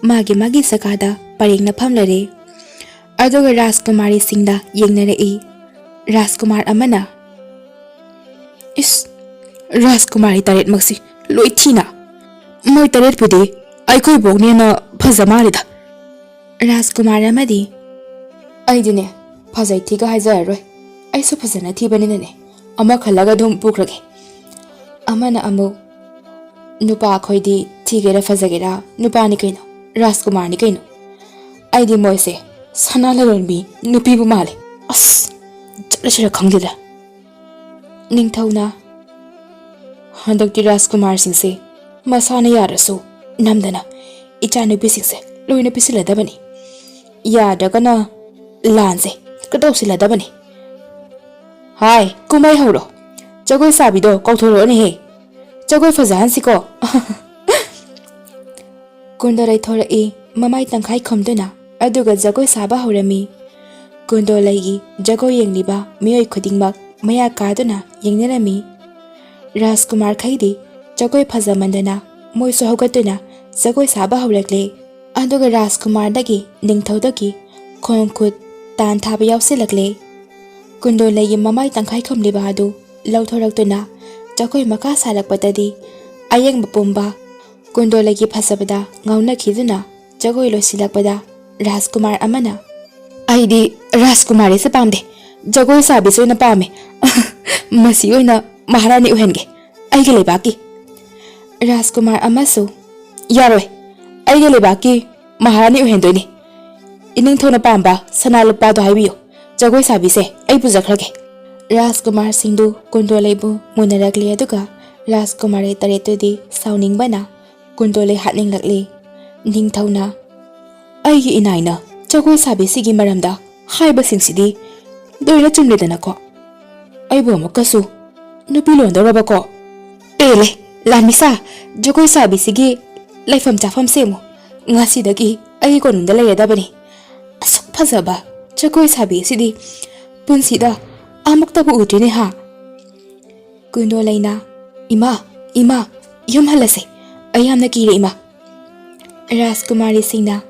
ꯃꯥꯒꯤ ꯃꯥꯒꯤ ꯖꯒꯥꯗ ꯄꯔꯦꯡꯅ ꯐꯝꯂꯔꯦ ꯑꯗꯨꯒ ꯔꯥꯖꯀꯨꯃꯥꯔꯤꯁꯤꯡꯗ ꯌꯦꯡꯅꯔꯛꯏ ꯔꯥꯖꯀꯨꯃꯥꯔ ꯑꯃꯅ ꯏꯁ ꯔꯥꯖꯀꯨꯃꯥꯔꯤ ꯇꯔꯦꯠꯃꯛꯁꯤ ꯂꯣꯏ ꯊꯤꯅ ꯃꯣꯏ ꯇꯔꯦꯠꯄꯨꯗꯤ ꯑꯩꯈꯣꯏ ꯕꯣꯛꯅꯦꯅ ꯐꯖ ꯃꯥꯜꯂꯤꯗ ꯔꯥꯖꯀꯨꯃꯥꯔ ꯑꯃꯗꯤ ꯑꯩꯗꯤꯅꯦ ꯐꯖꯩ ꯊꯤꯒ ꯍꯥꯏꯖꯔꯔꯣꯏ ꯑꯩꯁꯨ ꯐꯖꯅ ꯊꯤꯕꯅꯤꯅꯅꯦ ꯑꯃ ꯈꯜꯂꯒ ꯑꯗꯨꯝ ꯄꯨꯈ꯭ꯔꯒꯦ ꯑꯃꯅ ꯑꯃꯨꯛ ꯅꯨꯄꯥ ꯑꯩꯈꯣꯏꯗꯤ ꯊꯤꯒꯦꯔꯥ ꯐꯖꯒꯦꯔꯥ ꯅꯨꯄꯥꯅꯤ ꯀꯩꯅꯣ ꯔꯥꯖꯀꯨꯃꯥꯔꯅꯤ ꯀꯩꯅꯣ ꯑꯩꯗꯤ ꯃꯣꯏꯁꯦ ꯁꯅꯥ ꯂꯂꯣꯟꯕꯤ ꯅꯨꯄꯤꯕꯨ ꯃꯥꯜꯂꯦ ꯑꯁ ꯆꯠꯂꯁꯤꯔ ꯈꯪꯗꯦꯗ ꯅꯤꯡꯊꯧꯅ ꯍꯟꯗꯛꯇꯤ ꯔꯥꯖꯀꯨꯃꯥꯔꯁꯤꯡꯁꯦ ꯃꯁꯥꯅ ꯌꯥꯔꯁꯨ ꯅꯝꯗꯅ ꯏꯆꯥꯅꯨꯄꯤꯁꯤꯡꯁꯦ ꯂꯣꯏꯅ ꯄꯤꯁꯤꯜꯂꯗꯕꯅꯤ ꯌꯥꯗ꯭ꯔꯒꯅ ꯂꯥꯟꯁꯦ ꯇꯧꯁꯤꯜꯂꯗꯕꯅꯤ ꯍꯥꯏ ꯀꯨꯝꯍꯩ ꯍꯧꯔꯣ ꯖꯒꯣꯏ ꯁꯥꯕꯤꯗꯣ ꯀꯧꯊꯣꯔꯛꯑꯣꯅꯦꯍꯦ ꯖꯒꯣꯏ ꯐꯖꯍꯟꯁꯤꯀꯣ ꯀꯨꯟꯗꯣꯂꯩ ꯊꯣꯔꯛꯏ ꯃꯃꯥꯏ ꯇꯪꯈꯥꯏ ꯈꯨꯝꯗꯨꯅ ꯑꯗꯨꯒ ꯖꯒꯣꯏ ꯁꯥꯕ ꯍꯧꯔꯝꯃꯤ ꯀꯨꯟꯗꯣꯂꯩꯒꯤ ꯖꯒꯣꯏ ꯌꯦꯡꯂꯤꯕ ꯃꯤꯑꯣꯏ ꯈꯨꯗꯤꯡꯃꯛ ꯃꯌꯥ ꯀꯥꯗꯨꯅ ꯌꯦꯡꯅꯔꯝꯃꯤ ꯔꯥꯖꯀꯨꯃꯥꯔꯈꯩꯗꯤ ꯖꯒꯣꯏ ꯐꯖꯃꯟꯗꯅ ꯃꯣꯏꯁꯨ ꯍꯧꯒꯠꯇꯨꯅ ꯖꯒꯣꯏ ꯁꯥꯕ ꯍꯧꯔꯛꯂꯦ ꯑꯗꯨꯒ ꯔꯥꯖꯀꯨꯃꯥꯔꯗꯒꯤ ꯅꯤꯡꯊꯧꯗꯒꯤ ꯈꯣꯡ ꯈꯨꯠ ꯇꯥꯟ ꯊꯥꯕ ꯌꯥꯎꯁꯤꯜꯂꯛꯂꯦ ꯀꯨꯟꯗꯣꯂꯩꯒꯤ ꯃꯃꯥꯏ ꯇꯪꯈꯥꯏ ꯈꯨꯝꯂꯤꯕ ꯑꯗꯨ ꯂꯧꯊꯣꯔꯛꯇꯨꯅ ꯖꯒꯣꯏ ꯃꯈꯥ ꯁꯥꯔꯛꯄꯗꯗꯤ ꯑꯌꯦꯡꯕ ꯄꯨꯝꯕ ꯀꯨꯟꯗꯣꯂꯩꯒꯤ ꯐꯖꯕꯗ ꯉꯥꯎꯅꯈꯤꯗꯨꯅ ꯖꯒꯣꯏ ꯂꯣꯏꯁꯤꯜꯂꯛꯄꯗ ꯔꯥꯖꯀꯨꯃꯥꯔ ꯑꯃꯅ ꯑꯩꯗꯤ ꯔꯥꯖꯀꯨꯃꯥꯔꯤꯁꯦ ꯄꯥꯝꯗꯦ ꯖꯒꯣꯏ ꯁꯥꯕꯤꯁꯦ ꯑꯣꯏꯅ ꯄꯥꯝꯃꯦ ꯃꯁꯤ ꯑꯣꯏꯅ ꯃꯍꯥꯔꯥꯅꯤ ꯑꯣꯏꯍꯟꯒꯦ ꯑꯩꯒꯤ ꯂꯩꯕꯥꯛꯀꯤ ꯔꯥꯖꯀꯨꯃꯥꯔ ꯑꯃꯁꯨ ꯌꯥꯔꯣꯏ ꯑꯩꯒꯤ ꯂꯩꯕꯥꯛꯀꯤ ꯃꯍꯥꯔꯥꯅꯤ ꯑꯣꯏꯍꯟꯗꯣꯏꯅꯤ ꯏꯅꯤꯡꯊꯧꯅ ꯄꯥꯝꯕ ꯁꯅꯥ ꯂꯨꯄꯥꯗꯣ ꯍꯥꯏꯕꯤꯌꯨ ꯖꯒꯣꯏ ꯁꯥꯕꯤꯁꯦ ꯑꯩ ꯄꯨꯖꯈ꯭ꯔꯒꯦ ꯔꯥꯖꯀꯨꯃꯥꯔꯁꯤꯡꯗꯨ ꯀꯨꯟꯗꯣꯂꯩꯕꯨ ꯃꯨꯟꯅꯔꯛꯂꯤ ꯑꯗꯨꯒ ꯔꯥꯖꯀꯨꯃꯥꯔꯤ ꯇꯔꯦꯠꯇꯨꯗꯤ ꯁꯥꯎꯅꯤꯡꯕꯅ ꯀꯨꯟꯗꯣꯂꯩ ꯍꯥꯠꯅꯤꯡꯂꯛꯂꯤ ꯅꯤꯡꯊꯧꯅ ꯑꯩꯒꯤ ꯏꯅꯥꯏꯅ ꯖꯒꯣꯏ ꯁꯥꯕꯤꯁꯤꯒꯤ ꯃꯔꯝꯗ ꯍꯥꯏꯕꯁꯤꯡꯁꯤꯗꯤ ꯂꯣꯏꯅ ꯆꯨꯝꯂꯦꯗꯅꯀꯣ ꯑꯩꯕꯨ ꯑꯃꯨꯛꯀꯁꯨ ꯅꯨꯄꯤ ꯂꯣꯟꯗꯧꯔꯕꯀꯣ ꯄꯦꯜꯂꯦ ꯂꯥꯟꯃꯤꯁꯥ ꯖꯒꯣꯏ ꯁꯥꯕꯤꯁꯤꯒꯤ ꯂꯩꯐꯝ ꯆꯥꯐꯝ ꯁꯦꯝꯃꯨ ꯉꯁꯤꯗꯒꯤ ꯑꯩꯒꯤ ꯀꯣꯅꯨꯡꯗ ꯂꯩꯔꯗꯕꯅꯤ ꯑꯁꯨꯛ ꯐꯖꯕ ꯖꯒꯣꯏ Ima, yum halase. Ayam na kire ima. Rajkumari singna.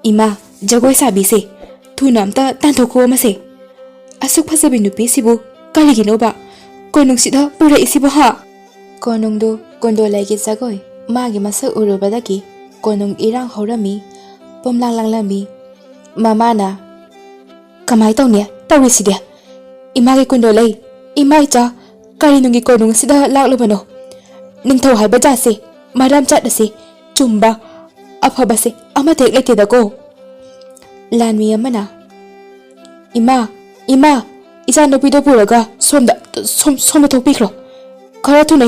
Ima, jagoi sabi se. Thuna amta tanthoko amase. Asuk phasabi nupi sibu karigino ba. Konung sida pura isibu ha. Konung do gondolai gi jagoi. Magi masak urubadagi. Konung irang horami. Pomlang lami. Mama na. Kamai tawne tawriside. Ima gi gondolai. Ima icha karinungi konung sida laklubano. Ningthau haiba jase. Maram chatase. Chumba. Afhabase amatek letida ko. Lanmi amana. Ima, isa no pido puraga somda thokpikro. Khara thuna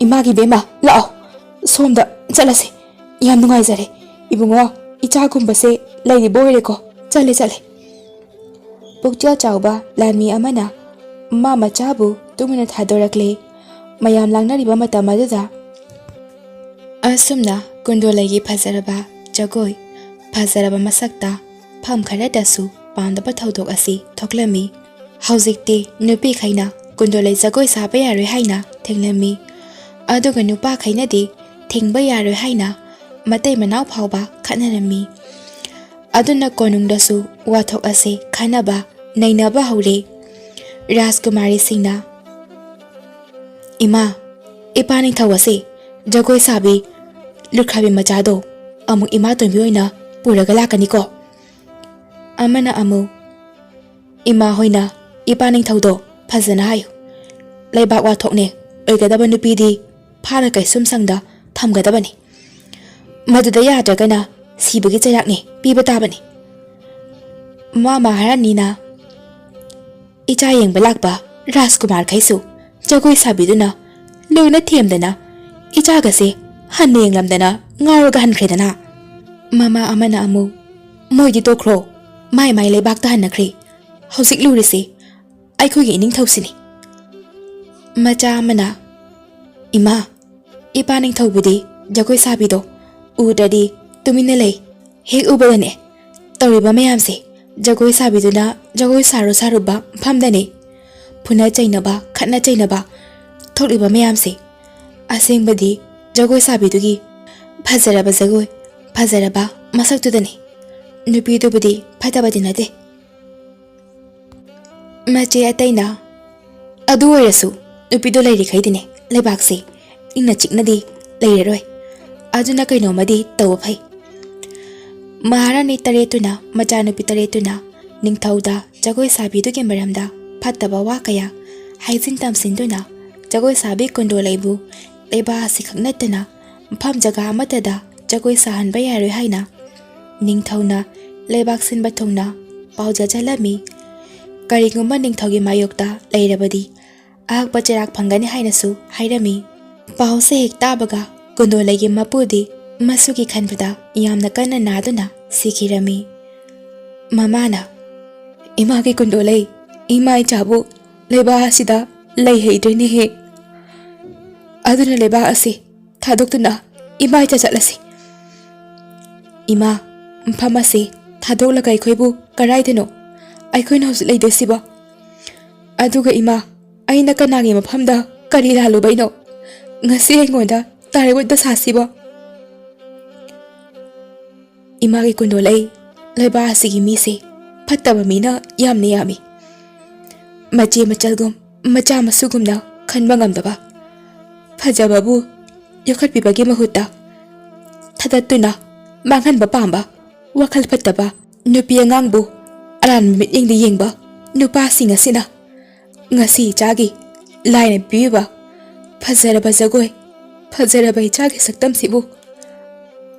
ima gi bema lao. Somda chalase. Yam nungai jare. Ibungo icha gumbase laidi boire ko. Chale. Pukja chawba lanmi amana. Mama chabu tumina thadorakle. Mayam langnariba matam aduda. Asumna gondolai phazaraba jagoi phazaraba masakta pham kharadasu pandaba thodok asi thoklami haujikti nupi khaina gondolai jagoi saba yaroi haina thenglami aduga nupa khaina di thingba yaroi haina matei manau phawba khanarami aduna konungdasu wathok asi khanaba nainaba haure Rajkumari singna Ima ipani thawase jagoi sabi Lukhabi machado amuk ima tonbi oina puraga lakaniko amana amu ima hoina ipaning thaudo phajana hayu leibak wa thokne oigadaba nupidi phara kai sumsangda thamgadabani maduda yadagana sibagi chayakne piba tabani mama haranina icha yengba lakba Rajkumar khaisu jagoi sabiduna loina themdana icha gase Haneng lamdana ngaroga hankredana mama amana amu moidi tokro mai leibak ta hanakre hojik lurisi aikhogi ining thausini macha amana ima ipaning thobudi jagoi sabido udadi tumina lei hek ubadane tawriba mayamse jagoi sabiduna jagoi saruba phamdane phuna chainaba khatna chainaba thokliba mayamse asengbadi jagoi sabidugi phazaraba jagoi phazaraba masaktudani nupidubudi phatabadi nade mache ataina adu oirasu nupido leiri khaidine leibakse ingna chiknadi leireroi aduna kainomadi tawa phai maharani taretuna macha nupi taretuna ningthauda jagoi sabidugi maramda phataba wa kaya haijin tamsinduna jagoi sabi kondolaibu leiba sikhaknatana mpham jaga amatada jagoi sahanba yaroi haina ningthauna leibak sinba thongna pauja jalami karigumba ningthaugi mayokta leirabadi ak bacharak phangani hainasu hairami pause hek tabaga gondolai mapudi masuki khanbada yamna kana naduna sikhirami mamana imagi gondolai imai chabu leiba sida lei heidrene he aduna leba asi thadokuna imai chajalasi ima mphamasi thadokla khoibu karai deno aikhoina hos leide siba aduga ima aina kanagi maphamda kari lalu baino ngasi aingoda tarewada sasiba imagi kundolai leba asigi mise phattaba mina yamne yami mache machalgum macha masugumna khanba ngamdaba Fajababu yakhat pibagi mahuta thadatuna manghan ba pamba wakhal phattaba nupi angangbu aran mit yengdi yengba nupa singa sina ngasi chagi laina piba fajaraba jagoi fajaraba chagi saktam sibu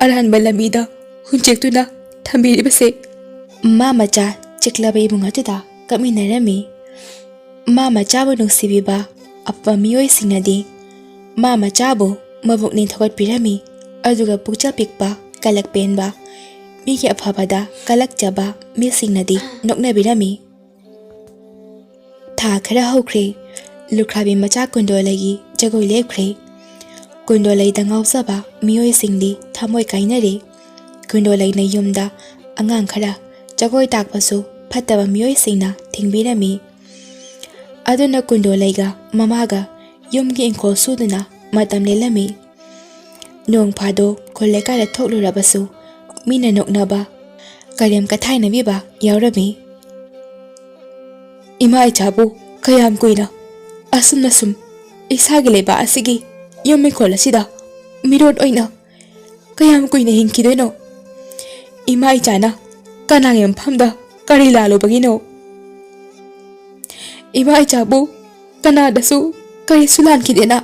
aran balamida hunchektuna thambiri base mama cha chiklaba ibungatuda kaminarami mama chabu nungsibiba appa miyoi singnadi mama chabu mabuk ning thogat pirami aduga pukcha pikpa kalak penba migi aphabada kalak chaba mi singnadi nokna birami tha khara hokre lukhrabi macha kundolagi jagoi lepkhre kundolai dangau saba miyoi singdi thamoi kainare kundolai na yumda angang khara jagoi takpasu phattaba miyoi singna thingbirami aduna kundolaiga mamaga ꯌꯨꯝꯒꯤ ꯏꯪꯈꯣꯜ ꯁꯨꯗꯨꯅ ꯃꯇꯝ ꯂꯦꯜꯂꯝꯃꯤ꯫ ꯅꯣꯡ ꯐꯥꯗꯣꯛ ꯈꯨꯜ ꯂꯩꯀꯥꯏꯗ ꯊꯣꯛꯂꯨꯔꯕꯁꯨ ꯃꯤꯅ ꯅꯣꯛꯅꯕ, ꯀꯔꯦꯝ ꯀꯊꯥꯏꯅꯕꯤꯕ ꯌꯥꯎꯔꯝꯃꯤ꯫ ꯏꯃꯥ ꯏꯆꯥꯕꯨ ꯀꯌꯥꯝ ꯀꯨꯏꯅ ꯑꯁꯨꯝꯅ ꯁꯨꯝ ꯏꯁꯥꯒꯤ ꯂꯩꯕꯥꯛ ꯑꯁꯤꯒꯤ ꯌꯨꯝ ꯏꯪꯈꯣꯜ ꯑꯁꯤꯗ ꯃꯤꯔꯣꯠ ꯑꯣꯏꯅ ꯀꯌꯥꯝ ꯀꯨꯏꯅ ꯍꯤꯡꯈꯤꯗꯣꯏꯅꯣ? ꯏꯃꯥ ꯏꯆꯥꯅ ꯀꯅꯥꯒꯤ ꯃꯐꯝꯗ ꯀꯔꯤ ꯂꯥꯜꯂꯨꯕꯒꯤꯅꯣ? ꯏꯃꯥ ꯏꯆꯥꯕꯨ ꯀꯅꯥꯗꯁꯨ ꯀꯔꯤꯁꯨ ꯂꯥꯟꯈꯤꯗꯦꯅ?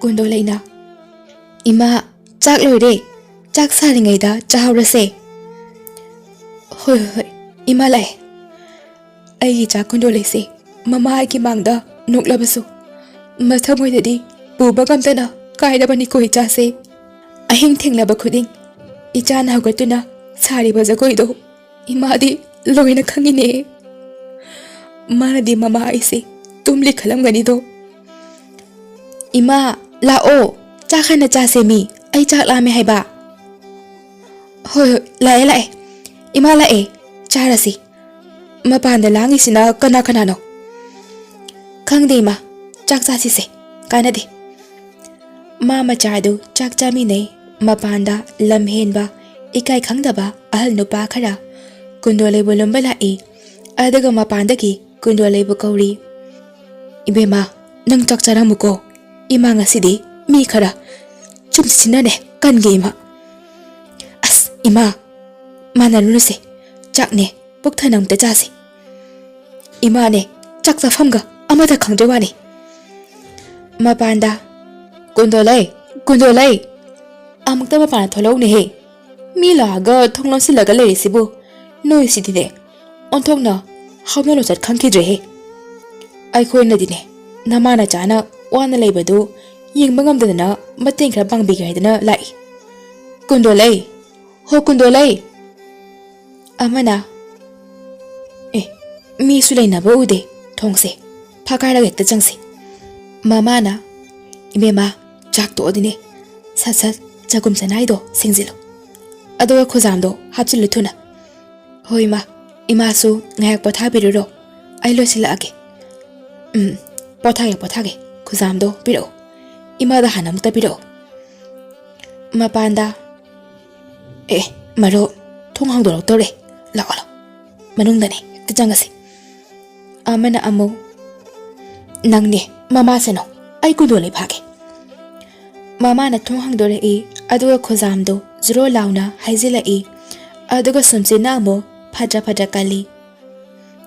ꯀꯨꯟꯗꯣꯂꯩꯅ ꯏꯃꯥ ꯆꯥꯛ ꯂꯣꯏꯔꯦ, ꯆꯥꯛ ꯁꯥꯔꯤꯉꯩꯗ ꯆꯥꯍꯧꯔꯁꯦ꯫ ꯍꯣꯏ ꯍꯣꯏ ꯍꯣꯏ ꯏꯃꯥ ꯂꯥꯛꯑꯦ꯫ ꯑꯩꯒꯤ ꯏꯆꯥ ꯀꯨꯟꯗꯣꯂꯩꯁꯦ ꯃꯃꯥ ꯑꯩꯒꯤ ꯃꯥꯡꯗ ꯅꯣꯛꯂꯕꯁꯨ ꯃꯊꯃꯣꯏꯗꯗꯤ ꯄꯨꯕ ꯉꯝꯗꯅ ꯀꯥꯏꯔꯕꯅꯤꯀꯣ ꯏꯆꯥꯁꯦ꯫ ꯑꯍꯤꯡ ꯊꯦꯡꯂꯕ ꯈꯨꯗꯤꯡ ꯏꯆꯥꯅ ꯍꯧꯒꯠꯇꯨꯅ ꯁꯥꯔꯤꯕ ꯖꯒꯣꯏꯗꯣ ꯏꯃꯥꯗꯤ ꯂꯣꯏꯅ ꯈꯪꯉꯤꯅꯦ꯫ ꯃꯥꯅꯗꯤ ꯃꯃꯥ ꯑꯩꯁꯦ ꯇꯨꯝꯂꯤ ꯈꯜꯂꯝꯒꯅꯤꯗꯣ꯫ ꯏꯃꯥ ꯂꯥꯛꯑꯣ, ꯆꯥꯛ ꯍꯥꯟꯅ ꯆꯥꯁꯦ ꯃꯤ, ꯑꯩ ꯆꯥꯛ ꯂꯥꯝꯃꯦ ꯍꯥꯏꯕ꯫ ꯍꯣꯏ ꯍꯣꯏ ꯂꯥꯛꯑꯦ ꯂꯥꯛꯑꯦ ꯏꯃꯥ ꯂꯥꯛꯑꯦ, ꯆꯥꯔꯁꯤ꯫ ꯃꯄꯥꯟꯗ ꯂꯥꯡꯉꯤꯁꯤꯅ ꯀꯅꯥ ꯀꯅꯥꯅꯣ? ꯈꯪꯗꯦ ꯏꯃꯥ, ꯆꯥꯛ ꯆꯥꯁꯤꯁꯦ, ꯀꯥꯟꯅꯗꯦ꯫ ꯃꯥ ꯃꯆꯥꯗꯨ ꯆꯥꯛ ꯆꯥꯃꯤꯟꯅꯩ꯫ ꯃꯄꯥꯟꯗ ꯂꯝ ꯍꯦꯟꯕ ꯏꯀꯥꯏ ꯈꯪꯗꯕ ꯑꯍꯜ ꯅꯨꯄꯥ ꯈꯔ ꯀꯨꯟꯗꯣꯂꯩꯕꯨ ꯂꯨꯝꯕ ꯂꯥꯛꯏ꯫ ꯑꯗꯨꯒ ꯃꯄꯥꯟꯗꯒꯤ ꯀꯨꯟꯗꯣꯂꯩꯕꯨ ꯀꯧꯔꯤ꯫ ꯏꯕꯦꯝꯃ ꯅꯪ ꯆꯥꯛ ꯆꯥꯔꯝꯃꯨꯀꯣ, ꯏꯃꯥ ꯉꯁꯤꯗꯤ ꯃꯤ ꯈꯔ ꯆꯨꯝꯁꯤꯟꯅꯅꯦ ꯀꯟꯒꯦ ꯏꯃꯥ꯫ ꯑꯁ ꯏꯃꯥ ꯃꯥꯟꯅꯔꯨꯅꯨꯁꯦ, ꯆꯥꯛꯅꯦ ꯄꯨꯛ ꯊꯟꯅ ꯑꯝꯇ ꯆꯥꯁꯤ꯫ ꯏꯃꯥꯅꯦ ꯆꯥꯛ ꯆꯥꯐꯝꯒ ꯑꯃꯇ ꯈꯪꯗ꯭ꯔ ꯋꯥꯅꯤ꯫ ꯃꯄꯥꯟꯗ ꯀꯨꯟꯗꯣꯂꯩ, ꯀꯨꯟꯗꯣꯂꯩ, ꯑꯃꯨꯛꯇ ꯃꯄꯥꯟꯗ ꯊꯣꯛꯂꯛꯎꯅꯦꯍꯦ꯫ ꯃꯤ ꯂꯥꯛꯑꯒ ꯊꯣꯡ ꯂꯣꯟꯁꯤꯜꯂꯒ ꯂꯩꯔꯤꯁꯤꯕꯨ ꯅꯣꯏꯁꯤꯗꯤꯅꯦ ꯑꯣꯟꯊꯣꯛꯅ ꯍꯧꯅ ꯂꯣꯟꯆꯠ ꯈꯪꯈꯤꯗ꯭ꯔꯦꯍꯦ꯫ ꯑꯩꯈꯣꯏꯅꯗꯤꯅꯦ ꯅꯃꯥ ꯅꯆꯥꯅ ꯋꯥꯅ ꯂꯩꯕꯗꯨ ꯌꯦꯡꯕ ꯉꯝꯗꯗꯅ ꯃꯇꯦꯡ ꯈꯔ ꯄꯥꯡꯕꯤꯒꯦ ꯍꯥꯏꯗꯅ ꯂꯥꯛꯏ꯫ ꯀꯨꯟꯗꯣꯂꯩ, ꯍꯣ ꯀꯨꯟꯗꯣꯂꯩ꯫ ꯑꯃꯅ ꯃꯤꯁꯨ ꯂꯩꯅꯕ ꯎꯗꯦ, ꯊꯣꯡꯁꯦ ꯐꯥꯀꯥꯏꯔꯒ ꯍꯦꯛꯇ ꯆꯪꯁꯤ꯫ ꯃꯃꯥꯅ ꯏꯕꯦꯝꯃ ꯆꯥꯛ ꯇꯣꯛꯑꯗꯤꯅꯦ ꯁꯠ ꯁꯠ ꯆꯒꯨꯝ ꯆꯅꯥꯏꯗꯣ ꯁꯦꯡꯖꯤꯜꯂꯨ, ꯑꯗꯨꯒ ꯈꯨꯖꯥꯝꯗꯣ ꯍꯥꯞꯆꯤꯜꯂꯨ ꯊꯨꯅ꯫ ꯍꯣꯏ ꯏꯃꯥ, ꯏꯃꯥꯁꯨ ꯉꯥꯏꯍꯥꯛ ꯄꯣꯊꯥꯕꯤꯔꯨꯔꯣ, ꯑꯩ ꯂꯣꯏꯁꯤꯜꯂꯛꯑꯒꯦ꯫ ꯄꯣꯊꯥꯒꯦ ꯄꯣꯊꯥꯒꯦ, ꯈꯨꯖꯥꯝꯗꯣ ꯄꯤꯔꯛꯑꯣ, ꯏꯃꯥꯗ ꯍꯥꯟꯅ ꯑꯃꯨꯛꯇ ꯄꯤꯔꯛꯑꯣ꯫ ꯃꯄꯥꯟꯗ ꯃꯔꯨꯞ ꯊꯣꯡ ꯍꯥꯡꯗꯣꯔꯛꯇꯧꯔꯦ, ꯂꯥꯛꯑꯣ ꯂꯥꯛꯑꯣ ꯃꯅꯨꯡꯗꯅꯦ ꯍꯦꯛꯇ ꯆꯪꯉꯁꯤ꯫ ꯑꯃꯅ ꯑꯃꯨꯛ ꯅꯪꯅꯦ ꯃꯃꯥꯁꯦꯅꯣ, ꯑꯩ ꯀꯨꯟꯗꯣꯂꯩ ꯐꯥꯒꯦ꯫ ꯃꯃꯥꯅ ꯊꯣꯡ ꯍꯥꯡꯗꯣꯔꯛꯏ, ꯑꯗꯨꯒ ꯈꯨꯖꯥꯝꯗꯣ ꯖꯨꯔꯣ ꯂꯥꯎꯅ ꯍꯩꯖꯤꯜꯂꯛꯏ, ꯑꯗꯨꯒ ꯁꯨꯝꯆꯤꯠꯅ ꯑꯃꯨꯛ ꯐꯗ꯭ꯔ ꯐꯗ꯭ꯔ ꯀꯜꯂꯤ꯫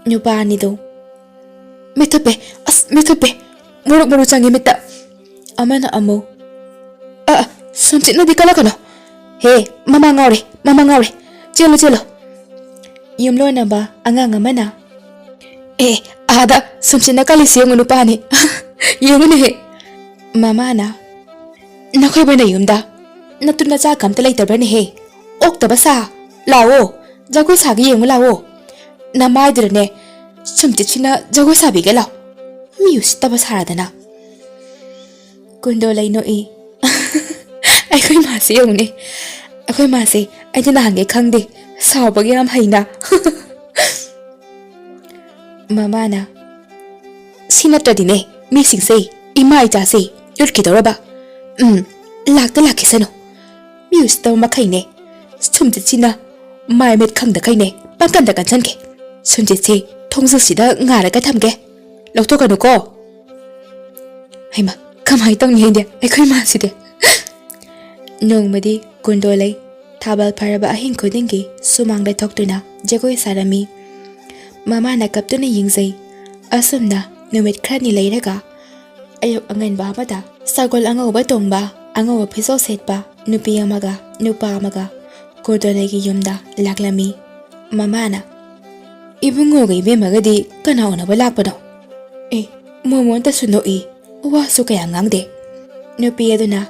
ꯅꯨꯄꯥ ꯑꯅꯤꯗꯣ ꯃꯤꯠ ꯊꯨꯞꯄꯦ, ꯑꯁ ꯃꯤꯠ ꯊꯨꯞꯄꯦ, ꯃꯣꯔꯣꯛ ꯃꯔꯨ ꯆꯪꯉꯤ ꯃꯤꯠꯇ꯫ ꯑꯃꯅ ꯑꯃꯨꯛ ꯁꯨꯝꯆꯤꯠꯅꯗꯤ ꯀꯜꯂꯛꯀꯅꯣ, ꯍꯦ ꯃꯃꯥ ꯉꯥꯎꯔꯦ, ꯃꯃꯥ ꯉꯥꯎꯔꯦ, ꯆꯦꯜꯂꯨ ꯆꯦꯜꯂꯨ꯫ ꯌꯨꯝꯂꯣꯟꯅꯕ ꯑꯉꯥꯡ ꯑꯃꯅ ꯑꯥꯗ ꯁꯨꯝꯆꯤꯠꯅ ꯀꯜꯂꯤꯁꯤ ꯌꯦꯡꯉꯨ ꯅꯨꯄꯥꯅꯤ, ꯌꯦꯡꯉꯨꯅꯦꯍꯦ꯫ ꯃꯃꯥꯅ ꯅꯈꯣꯏꯕꯅ ꯌꯨꯝꯗ ꯅꯇꯨ ꯅꯆꯥꯒ ꯑꯝꯇ ꯂꯩꯇꯕ꯭ꯔꯅꯦꯍꯦ, ꯑꯣꯛꯇꯕ ꯁꯥ, ꯂꯥꯛꯑꯣ ꯖꯒꯣꯏ ꯁꯥꯒꯦ ꯌꯦꯡꯉꯨ ꯂꯥꯛꯑꯣ, ꯅꯃꯥꯏꯗꯨꯗꯅꯦ ꯁꯨꯝꯆꯤꯠꯁꯤꯅ ꯖꯒꯣꯏ ꯁꯥꯕꯤꯒꯦ ꯂꯥꯎ, ꯃꯤ ꯎꯁꯤꯠꯇꯕ ꯁꯥꯔꯗꯅ꯫ ꯀꯨꯟꯗꯣꯂꯩ ꯅꯣꯛꯏ, ꯑꯩꯈꯣꯏ ꯃꯥꯁꯦ ꯌꯦꯡꯉꯨꯅꯦ, ꯑꯩꯈꯣꯏ ꯃꯥꯁꯦ ꯑꯩꯗꯤ ꯅꯍꯥꯟꯒꯩ ꯈꯪꯗꯦ, ꯁꯥꯎꯕꯒꯤ ꯌꯥꯝ ꯍꯩꯅ꯫ ꯃꯃꯥꯅ ꯁꯤ ꯅꯠꯇ꯭ꯔꯗꯤꯅꯦ ꯃꯤꯁꯤꯡꯁꯦ ꯏꯃꯥ ꯏꯆꯥꯁꯦ ꯌꯨꯠꯈꯤꯗꯧꯔꯕ꯫ ꯂꯥꯛꯇ ꯂꯥꯛꯈꯤꯁꯅꯨ, ꯃꯤ ꯎꯁꯤꯠꯇꯕ ꯃꯈꯩꯅꯦ ꯁꯨꯝꯆꯤꯠꯁꯤꯅ ꯃꯥꯏ ꯃꯤꯠ ꯈꯪꯗꯈꯩꯅꯦ ꯄꯪꯀꯟꯗ ꯀꯟꯁꯟꯒꯦ, ꯁꯨꯝꯆꯤꯠꯁꯦ ꯊꯣꯡꯖꯤꯜꯁꯤꯗ ꯉꯥꯔꯒ ꯊꯝꯒꯦ, ꯂꯧꯊꯣꯛꯀꯅꯨꯀꯣ꯫ ꯍꯩꯃ ꯀꯃꯥꯏꯅ ꯇꯧꯅꯤ ꯍꯥꯏꯗꯤ ꯑꯩꯈꯣꯏ ꯃꯥꯁꯤꯗꯤ꯫ ꯅꯣꯡꯃꯗꯤ ꯀꯨꯟꯗꯣꯂꯩ ꯊꯥꯕꯜ ꯐꯔꯕ ꯑꯍꯤꯡ ꯈꯨꯗꯤꯡꯒꯤ ꯁꯨꯃꯥꯡꯗ ꯊꯣꯛꯇꯨꯅ ꯖꯒꯣꯏ ꯁꯥꯔꯝꯃꯤ꯫ ꯃꯃꯥꯅ ꯀꯞꯇꯨꯅ ꯌꯦꯡꯖꯩ꯫ ꯑꯁꯨꯝꯅ ꯅꯨꯃꯤꯠ ꯈꯔꯅꯤ ꯂꯩꯔꯒ ꯑꯌꯨꯛ ꯑꯉꯟꯕ ꯑꯃꯗ ꯁꯒꯣꯜ ꯑꯉꯧꯕ ꯇꯣꯡꯕ, ꯑꯉꯧꯕ ꯐꯤꯖꯣꯜ ꯁꯦꯠꯄ ꯅꯨꯄꯤ ꯑꯃꯒ ꯅꯨꯄꯥ ꯑꯃꯒ ꯀꯨꯟꯗꯣꯂꯩꯒꯤ ꯌꯨꯝꯗ ꯂꯥꯛꯂꯝꯃꯤ꯫ ꯃꯃꯥꯅ ꯏꯕꯨꯡꯉꯣꯒ ꯏꯕꯦꯝꯃꯒꯗꯤ ꯀꯅꯥ ꯎꯅꯕ ꯂꯥꯛꯄꯅꯣ? ꯃꯣꯃꯣꯟꯇꯁꯨ ꯅꯣꯛꯏ, ꯋꯥꯁꯨ ꯀꯌꯥ ꯉꯥꯡꯗꯦ꯫ ꯅꯨꯄꯤ ꯑꯗꯨꯅ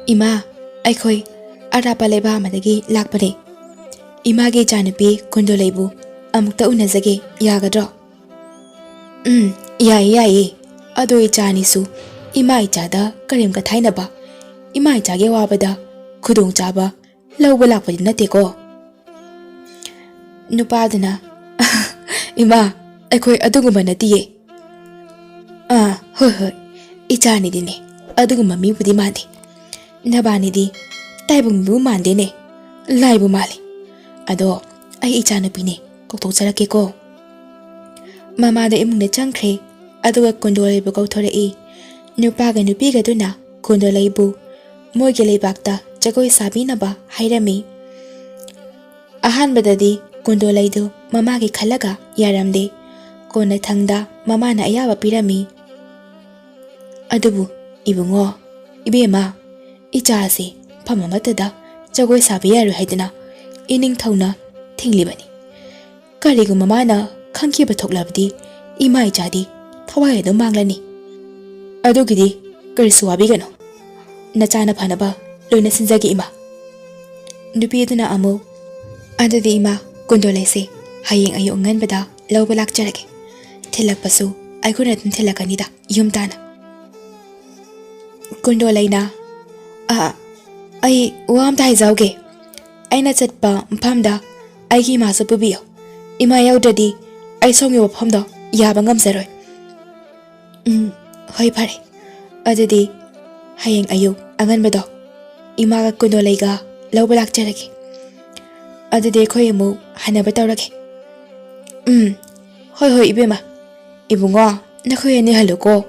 ꯏꯃꯥ ꯑꯩꯈꯣꯏ ꯑꯔꯥꯞꯄ ꯂꯩꯕꯥꯛ ꯑꯃꯗꯒꯤ ꯂꯥꯛꯄꯅꯦ, ꯏꯃꯥꯒꯤ ꯏꯆꯥꯅꯨꯄꯤ ꯀꯨꯟꯗꯣꯂꯩꯕꯨ ꯑꯃꯨꯛꯇ ꯎꯅꯖꯒꯦ, ꯌꯥꯒꯗ꯭ꯔꯣ? ꯌꯥꯏꯌꯦ ꯌꯥꯏꯌꯦ, ꯑꯗꯣ ꯏꯆꯥ ꯑꯅꯤꯁꯨ ꯏꯃꯥ ꯏꯆꯥꯗ ꯀꯔꯦꯝ ꯀꯊꯥꯏꯅꯕ, ꯏꯃꯥ ꯏꯆꯥꯒꯤ ꯑꯋꯥꯕꯗ ꯈꯨꯗꯣꯡꯆꯥꯕ ꯂꯧꯕ ꯂꯥꯛꯄꯗꯤ ꯅꯠꯇꯦꯀꯣ꯫ ꯅꯨꯄꯥꯗꯨꯅ ꯏꯃꯥ ꯑꯩꯈꯣꯏ ꯑꯗꯨꯒꯨꯝꯕ ꯅꯠꯇꯤꯌꯦ꯫ Hoi hoi, ichani dine, aduguma mi budi mandi. Nabani di, taibung bu mandi ne, laibu mali. Ado, ay ichana pine, koktok sarake ko. Mama da imung na changkre, aduga kondole bu kauthore e. Nupaga nupiga duna, kondole bu. Moigele bakta, jagoi sabi na ba, hairami. Ahan badadi, kondole du, mama ki khalaga, yaramde. Kona thangda, mama na ayaba pirami. Adubu, ibungo, ibema, ichasi, pamamatada, jagoi sabi yaru haidana, ining thawna, thinglibani. Karigu mama na, khangki bathok labdi, ima ichadi, thawai ado manglani. Adugidi, karisuwabi gano. Nachana phanaba, loina sinjagi ima. Nupi aduna amu, adadi ima, kondole se, hayeng ayo ngan bada, lawba lakjarage. Thilak pasu, ay kunatin thilakanida, yumtana. Kondole na, ay uam tayo zawge. Ay nachat pa mpamda, ay ki maso pubiyo. Ima yaw dadi, ay songyo wapamda, yabang amsaroy. Hoy pare, adadi, hayeng ayo, angan bado. Ima ka kondole ga, lawba lakjarage. Adadi koy mo, hanaba tawrage. Hoy hoy ibema. Ibungo, nakuya ni haluko.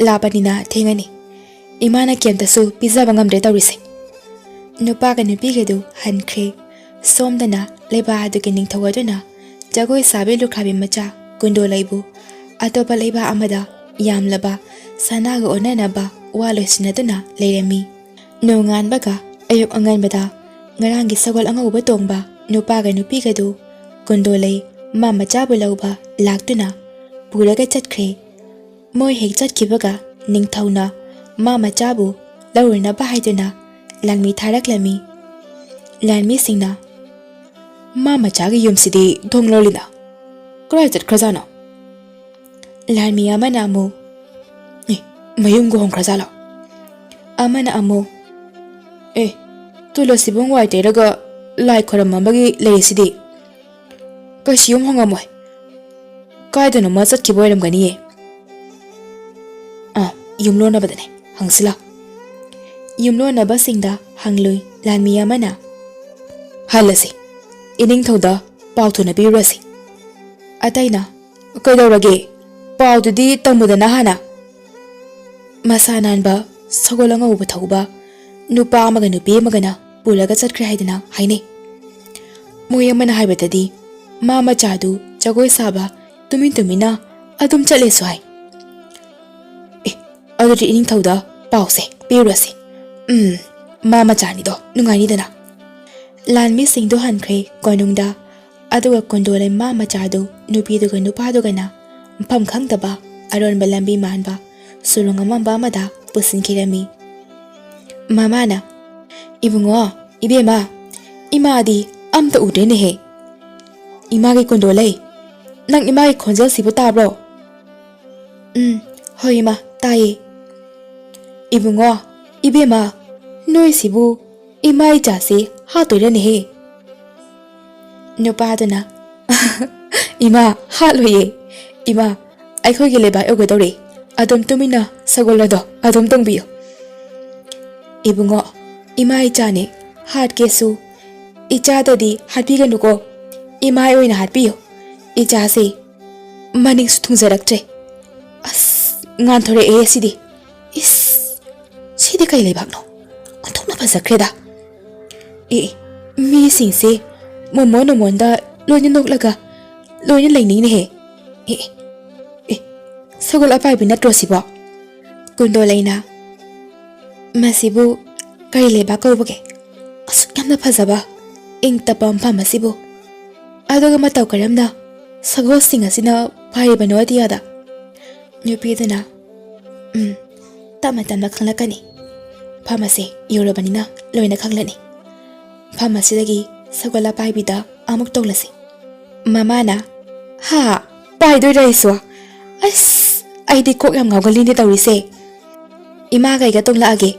Laban nina tingani. Imana kiamtasu pizza bangam de tawrise. Nupaga nupigedu hankre. Somdana leba adu kining tawaduna. Jagoi sabi lukrabi macha kondolaibu. Atopa leba amada yamlaba sanaga onanaba waloy sinaduna leiremi. Nungan baga ayok angan bada ngarangi sagwal anga uba tongba nupaga nupigedu kondolai mama chabu lauba laktuna puraga chatkre. Moy hek chatkibaga ningthawna mama chabu laurina bahaiduna lanmi tharaklami. Lanmi singna mama chagi yumsidi donglolina. Kray chatkrajana. Lanmi amana amu mayum go hongkrajala. Amana amu tulo sibong waite raga lai khoramambagi leisidi. Kasiyum hongamoy. Kaidana ma chatkiboiram ganiye. Yumlo na badane hangsila. Yumlo na basingda hanglui lanmi amana. Halasi. Ining thawda pautu na birasi. Atayna kaidawrage paududi tamudana hana. Masanan ba sagolanga uba thawba nupa amaga nupi amagana pulaga chatkre haidana haine. Moy amana haibadadi mama chadu jagoi saba tumina adum chale swai. Adudi ining thawda pause birasi. Mama chani do nungani dana. Lanmi singdo hankre konungda aduga kondole mama chadu nupi duga nupa duga na mpam khangdaba aron balambi manba sulunga mamba amada pusin kirami. Mama na ibungo ibema imadi amta udene he. Imagi kondole nang imagi khonjal sibu tabro. Hoy ima taye. Ibungo ibema noi sibu imai chasi hatoirane he. Nupadana ima haloye. Ima akhoi ge leba ogodore adom tumina sagolado adom tongbiyo. Ibungo imai chane hat kesu icha dadi hatbiga nuko imai oina hatbiyo. Icha se maning suthungjaraktre. Ngan thore e sidi. Sidi kai lebakno. Anthokna phajakreda. Mi singse momo no monda loina noklaga loina lainine he. Sagol apai binatro sibo. Kondolaina masibu kai leba kawbage. Asukna phajaba ing tapam phamasibu. Adoga mataw karamna sagol singasina phai bano adiada. Nupidana tamatamna khanglakani. Phamase yorabanina loina khanglani. Phamasida sagola paibida amuk toglasi. Mamana ha paidoi raiswa. Aidi kok yam ngawgalini tawrise. Ima gaiga tonglaage.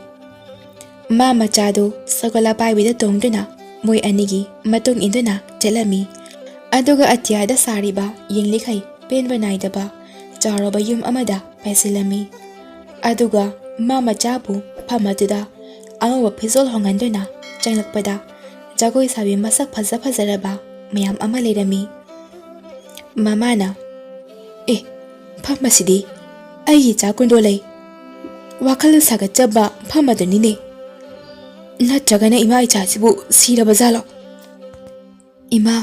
Mama chadu sagola paibida tongduna moy anigi matung induna chelami. Aduga atyada sariba yinglikhai penba naidaba charoba yum amada paisilami. ꯑꯗꯨꯒ ꯃꯥ ꯃꯆꯥꯕꯨ ꯐꯝ ꯑꯗꯨꯗ ꯑꯉꯧꯕ ꯐꯤꯖꯣꯜ ꯍꯣꯡꯍꯟꯗꯨꯅ ꯆꯪꯂꯛꯄꯗ ꯖꯒꯣꯏ ꯁꯥꯕꯤ ꯃꯁꯛ ꯐꯖꯔꯕ ꯃꯌꯥꯝ ꯑꯃ ꯂꯩꯔꯝꯃꯤ꯫ ꯃꯃꯥꯅ ꯐꯝ ꯑꯁꯤꯗꯤ ꯑꯩꯒꯤ ꯏꯆꯥ ꯀꯨꯟꯗꯣꯂꯩ ꯋꯥꯈꯜ ꯁꯥꯒꯠꯆꯕ ꯐꯝ ꯑꯗꯨꯅꯤꯅꯦ, ꯅꯠꯇ꯭ꯔꯒꯅ ꯏꯃꯥ ꯏꯆꯥꯁꯤꯕꯨ ꯁꯤꯔꯕ ꯖꯥꯠꯂꯣ? ꯏꯃꯥ,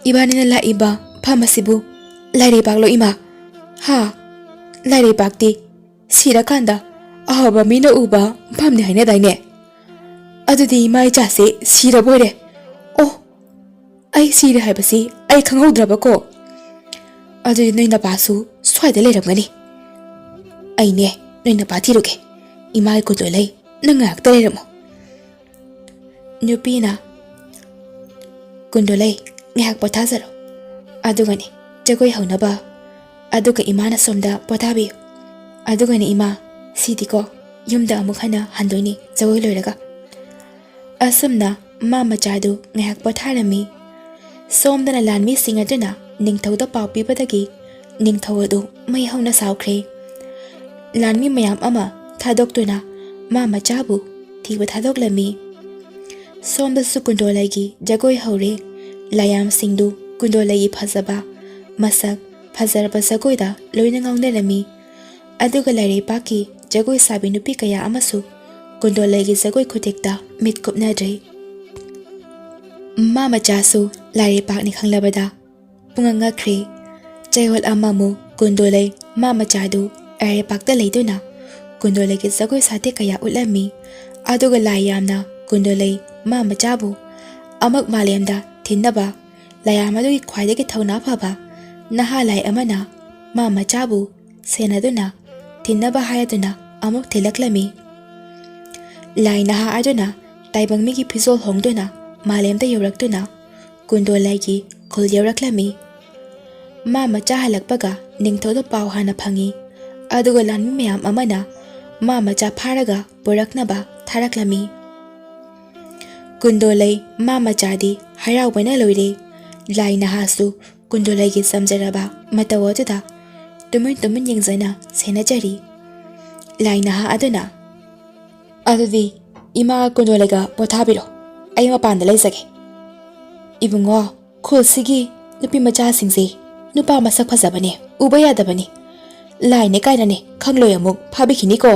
ꯏꯕꯥꯅꯤꯅ ꯂꯥꯛꯏꯕ ꯐꯝ ꯑꯁꯤꯕꯨ ꯂꯥꯏꯔꯩꯕꯥꯛꯂꯣ ꯏꯃꯥ? ꯍꯥ, ꯂꯥꯏꯔꯩꯕꯥꯛꯇꯤ ꯁꯤꯔꯀꯥꯟꯗ ꯑꯍꯥꯎꯕ ꯃꯤꯅ ꯎꯕ ꯐꯝꯅꯤ ꯍꯥꯏꯅꯗꯥꯏꯅꯦ? ꯑꯗꯨꯗꯤ ꯏꯃꯥ ꯏꯆꯥꯁꯦ ꯁꯤꯔꯕ ꯑꯣꯏꯔꯦ꯫ ꯑꯣ, ꯑꯩ ꯁꯤꯔꯦ ꯍꯥꯏꯕꯁꯤ ꯑꯩ ꯈꯪꯍꯧꯗ꯭ꯔꯕꯀꯣ? ꯑꯗꯨꯗꯤ ꯅꯣꯏ ꯅꯄꯥꯁꯨ ꯁ꯭ꯋꯥꯏꯗ ꯂꯩꯔꯝꯒꯅꯤ꯫ ꯑꯩꯅꯦ ꯅꯣꯏ ꯅꯄꯥ ꯊꯤꯔꯨꯒꯦ꯫ ꯏꯃꯥ ꯀꯨꯟꯗꯣꯂꯩ, ꯅꯪ ꯉꯥꯏꯍꯥꯛꯇ ꯂꯩꯔꯝꯃꯣ꯫ ꯅꯨꯄꯤꯅ ꯀꯨꯟꯗꯣꯂꯩ ꯉꯥꯏꯍꯥꯛ ꯄꯣꯊꯥꯖꯔꯣ, ꯑꯗꯨꯒꯅꯦ ꯖꯒꯣꯏ ꯍꯧꯅꯕ, ꯑꯗꯨꯒ ꯏꯃꯥꯅ ꯁꯣꯝꯗ ꯄꯣꯊꯥꯕꯤꯌꯨ꯫ ꯑꯗꯨꯒꯅꯦ ꯏꯃꯥ, ꯁꯤꯗꯤꯀꯣ ꯌꯨꯝꯗ ꯑꯃꯨꯛ ꯍꯟꯅ ꯍꯟꯗꯣꯏꯅꯤ ꯖꯒꯣꯏ ꯂꯣꯏꯔꯒ꯫ ꯑꯁꯨꯝꯅ ꯃꯥ ꯃꯆꯥꯗꯨ ꯉꯥꯏꯍꯥꯛ ꯄꯣꯊꯥꯔꯝꯃꯤ꯫ ꯁꯣꯝꯗꯅ ꯂꯥꯟꯃꯤꯁꯤꯡ ꯑꯗꯨꯅ ꯅꯤꯡꯊꯧꯗ ꯄꯥꯎ ꯄꯤꯕꯗꯒꯤ ꯅꯤꯡꯊꯧ ꯑꯗꯨ ꯃꯩ ꯍꯧꯅ ꯁꯥꯎꯈ꯭ꯔꯦ꯫ ꯂꯥꯟꯃꯤ ꯃꯌꯥꯝ ꯑꯃ ꯊꯥꯗꯣꯛꯇꯨꯅ ꯃꯥ ꯃꯆꯥꯕꯨ ꯊꯤꯕ ꯊꯥꯗꯣꯛꯂꯝꯃꯤ꯫ ꯁꯣꯝꯗꯁꯨ ꯀꯨꯟꯗꯣꯂꯩꯒꯤ ꯖꯒꯣꯏ ꯍꯧꯔꯦ꯫ ꯂꯥꯌꯥꯝꯁꯤꯡꯗꯨ ꯀꯨꯟꯗꯣꯂꯩꯒꯤ ꯐꯖꯕ ꯃꯁꯛ ꯐꯖꯔꯕ ꯖꯒꯣꯏꯗ ꯂꯣꯏꯅ ꯉꯥꯎꯅꯔꯝꯃꯤ꯫ ꯑꯗꯨꯒ ꯂꯥꯏꯔꯩꯕꯥꯛꯀꯤ ꯖꯒꯣꯏ ꯁꯥꯕꯤ ꯅꯨꯄꯤ ꯀꯌꯥ ꯑꯃꯁꯨ ꯀꯨꯟꯗꯣꯂꯩꯒꯤ ꯖꯒꯣꯏ ꯈꯨꯊꯦꯛꯇ ꯃꯤꯠ ꯀꯨꯞꯅꯗ꯭ꯔꯦ꯫ ꯃꯥ ꯃꯆꯥꯁꯨ ꯂꯥꯏꯔꯩꯕꯥꯛꯅꯤ ꯈꯪꯂꯕꯗ ꯄꯨꯡꯉꯛ ꯉꯛꯈ꯭ꯔꯦ꯫ ꯆꯌꯣꯜ ꯑꯃꯃꯨꯛ ꯀꯨꯟꯗꯣꯂꯩ ꯃꯥ ꯃꯆꯥꯗꯨ ꯂꯥꯏꯔꯩꯕꯥꯛꯇ ꯂꯩꯗꯨꯅ ꯀꯨꯟꯗꯣꯂꯩꯒꯤ ꯖꯒꯣꯏ ꯁꯥꯊꯦꯛ ꯀꯌꯥ ꯎꯠꯂꯝꯃꯤ꯫ ꯑꯗꯨꯒ ꯂꯥꯏ ꯌꯥꯝꯅ ꯀꯨꯟꯗꯣꯂꯩ ꯃꯥ ꯃꯆꯥꯕꯨ ꯑꯃꯨꯛ ꯃꯥꯂꯦꯝꯗ ꯊꯤꯟꯅꯕ ꯂꯥꯏꯌꯥꯝ ꯑꯗꯨꯒꯤ ꯈ꯭ꯋꯥꯏꯗꯒꯤ ꯊꯧꯅꯥ ꯐꯕ ꯅꯍꯥ ꯂꯥꯏ ꯑꯃꯅ ꯃꯥ ꯃꯆꯥꯕꯨ ꯁꯦꯟꯅꯗꯨꯅ ꯊꯤꯟꯅꯕ ꯍꯥꯏꯗꯨꯅ ꯑꯃꯨꯛ ꯊꯤꯜꯂꯛꯂꯝꯃꯤ꯫ ꯂꯥꯏ ꯅꯍꯥ ꯑꯗꯨꯅ ꯇꯥꯏꯕꯪ ꯃꯤꯒꯤ ꯐꯤꯖꯣꯜ ꯍꯣꯡꯗꯨꯅ ꯃꯥꯂꯦꯝꯗ ꯌꯧꯔꯛꯇꯨꯅ ꯀꯨꯟꯗꯣꯂꯩꯒꯤ ꯈꯨꯜ ꯌꯧꯔꯛꯂꯝꯃꯤ꯫ ꯃꯥ ꯃꯆꯥ ꯍꯜꯂꯛꯄꯒ ꯅꯤꯡꯊꯧꯗ ꯄꯥꯎ ꯍꯥꯟꯅ ꯐꯪꯉꯤ꯫ ꯑꯗꯨꯒ ꯂꯥꯟꯃꯤ ꯃꯌꯥꯝ ꯑꯃꯅ ꯃꯥ ꯃꯆꯥ ꯐꯥꯔꯒ ꯄꯨꯔꯛꯅꯕ ꯊꯥꯔꯛꯂꯝꯃꯤ꯫ ꯀꯨꯟꯗꯣꯂꯩ ꯃꯥ ꯃꯆꯥꯗꯤ ꯍꯔꯥꯎꯕꯅ ꯂꯣꯏꯔꯦ꯫ ꯂꯥꯏ ꯅꯍꯥꯁꯨ ꯀꯨꯟꯗꯣꯂꯩꯒꯤ ꯆꯝꯖꯔꯕ ꯃꯇꯧ ꯑꯗꯨꯗ ꯇꯨꯃꯤꯟ ꯌꯦꯡꯖꯅ ꯁꯦꯟꯅꯖꯔꯤ꯫ ꯂꯥꯏ ꯅꯍꯥ ꯑꯗꯨꯅ ꯑꯗꯨꯗꯤ ꯏꯃꯥ ꯀꯨꯟꯗꯣꯂꯩꯒ ꯄꯣꯊꯥꯕꯤꯔꯣ, ꯑꯩ ꯃꯄꯥꯟꯗ ꯂꯩꯖꯒꯦ꯫ ꯏꯕꯨꯡꯉꯣ, ꯈꯨꯜꯁꯤꯒꯤ ꯅꯨꯄꯤ ꯃꯆꯥꯁꯤꯡꯁꯦ ꯅꯨꯄꯥ ꯃꯁꯛ ꯐꯖꯕꯅꯦ, ꯎꯕ ꯌꯥꯗꯕꯅꯤ꯫ ꯂꯥꯏꯅꯦ ꯀꯥꯏꯅꯅꯦ ꯈꯪꯂꯣꯏ ꯑꯃꯨꯛ ꯐꯥꯕꯤꯈꯤꯅꯤꯀꯣ꯫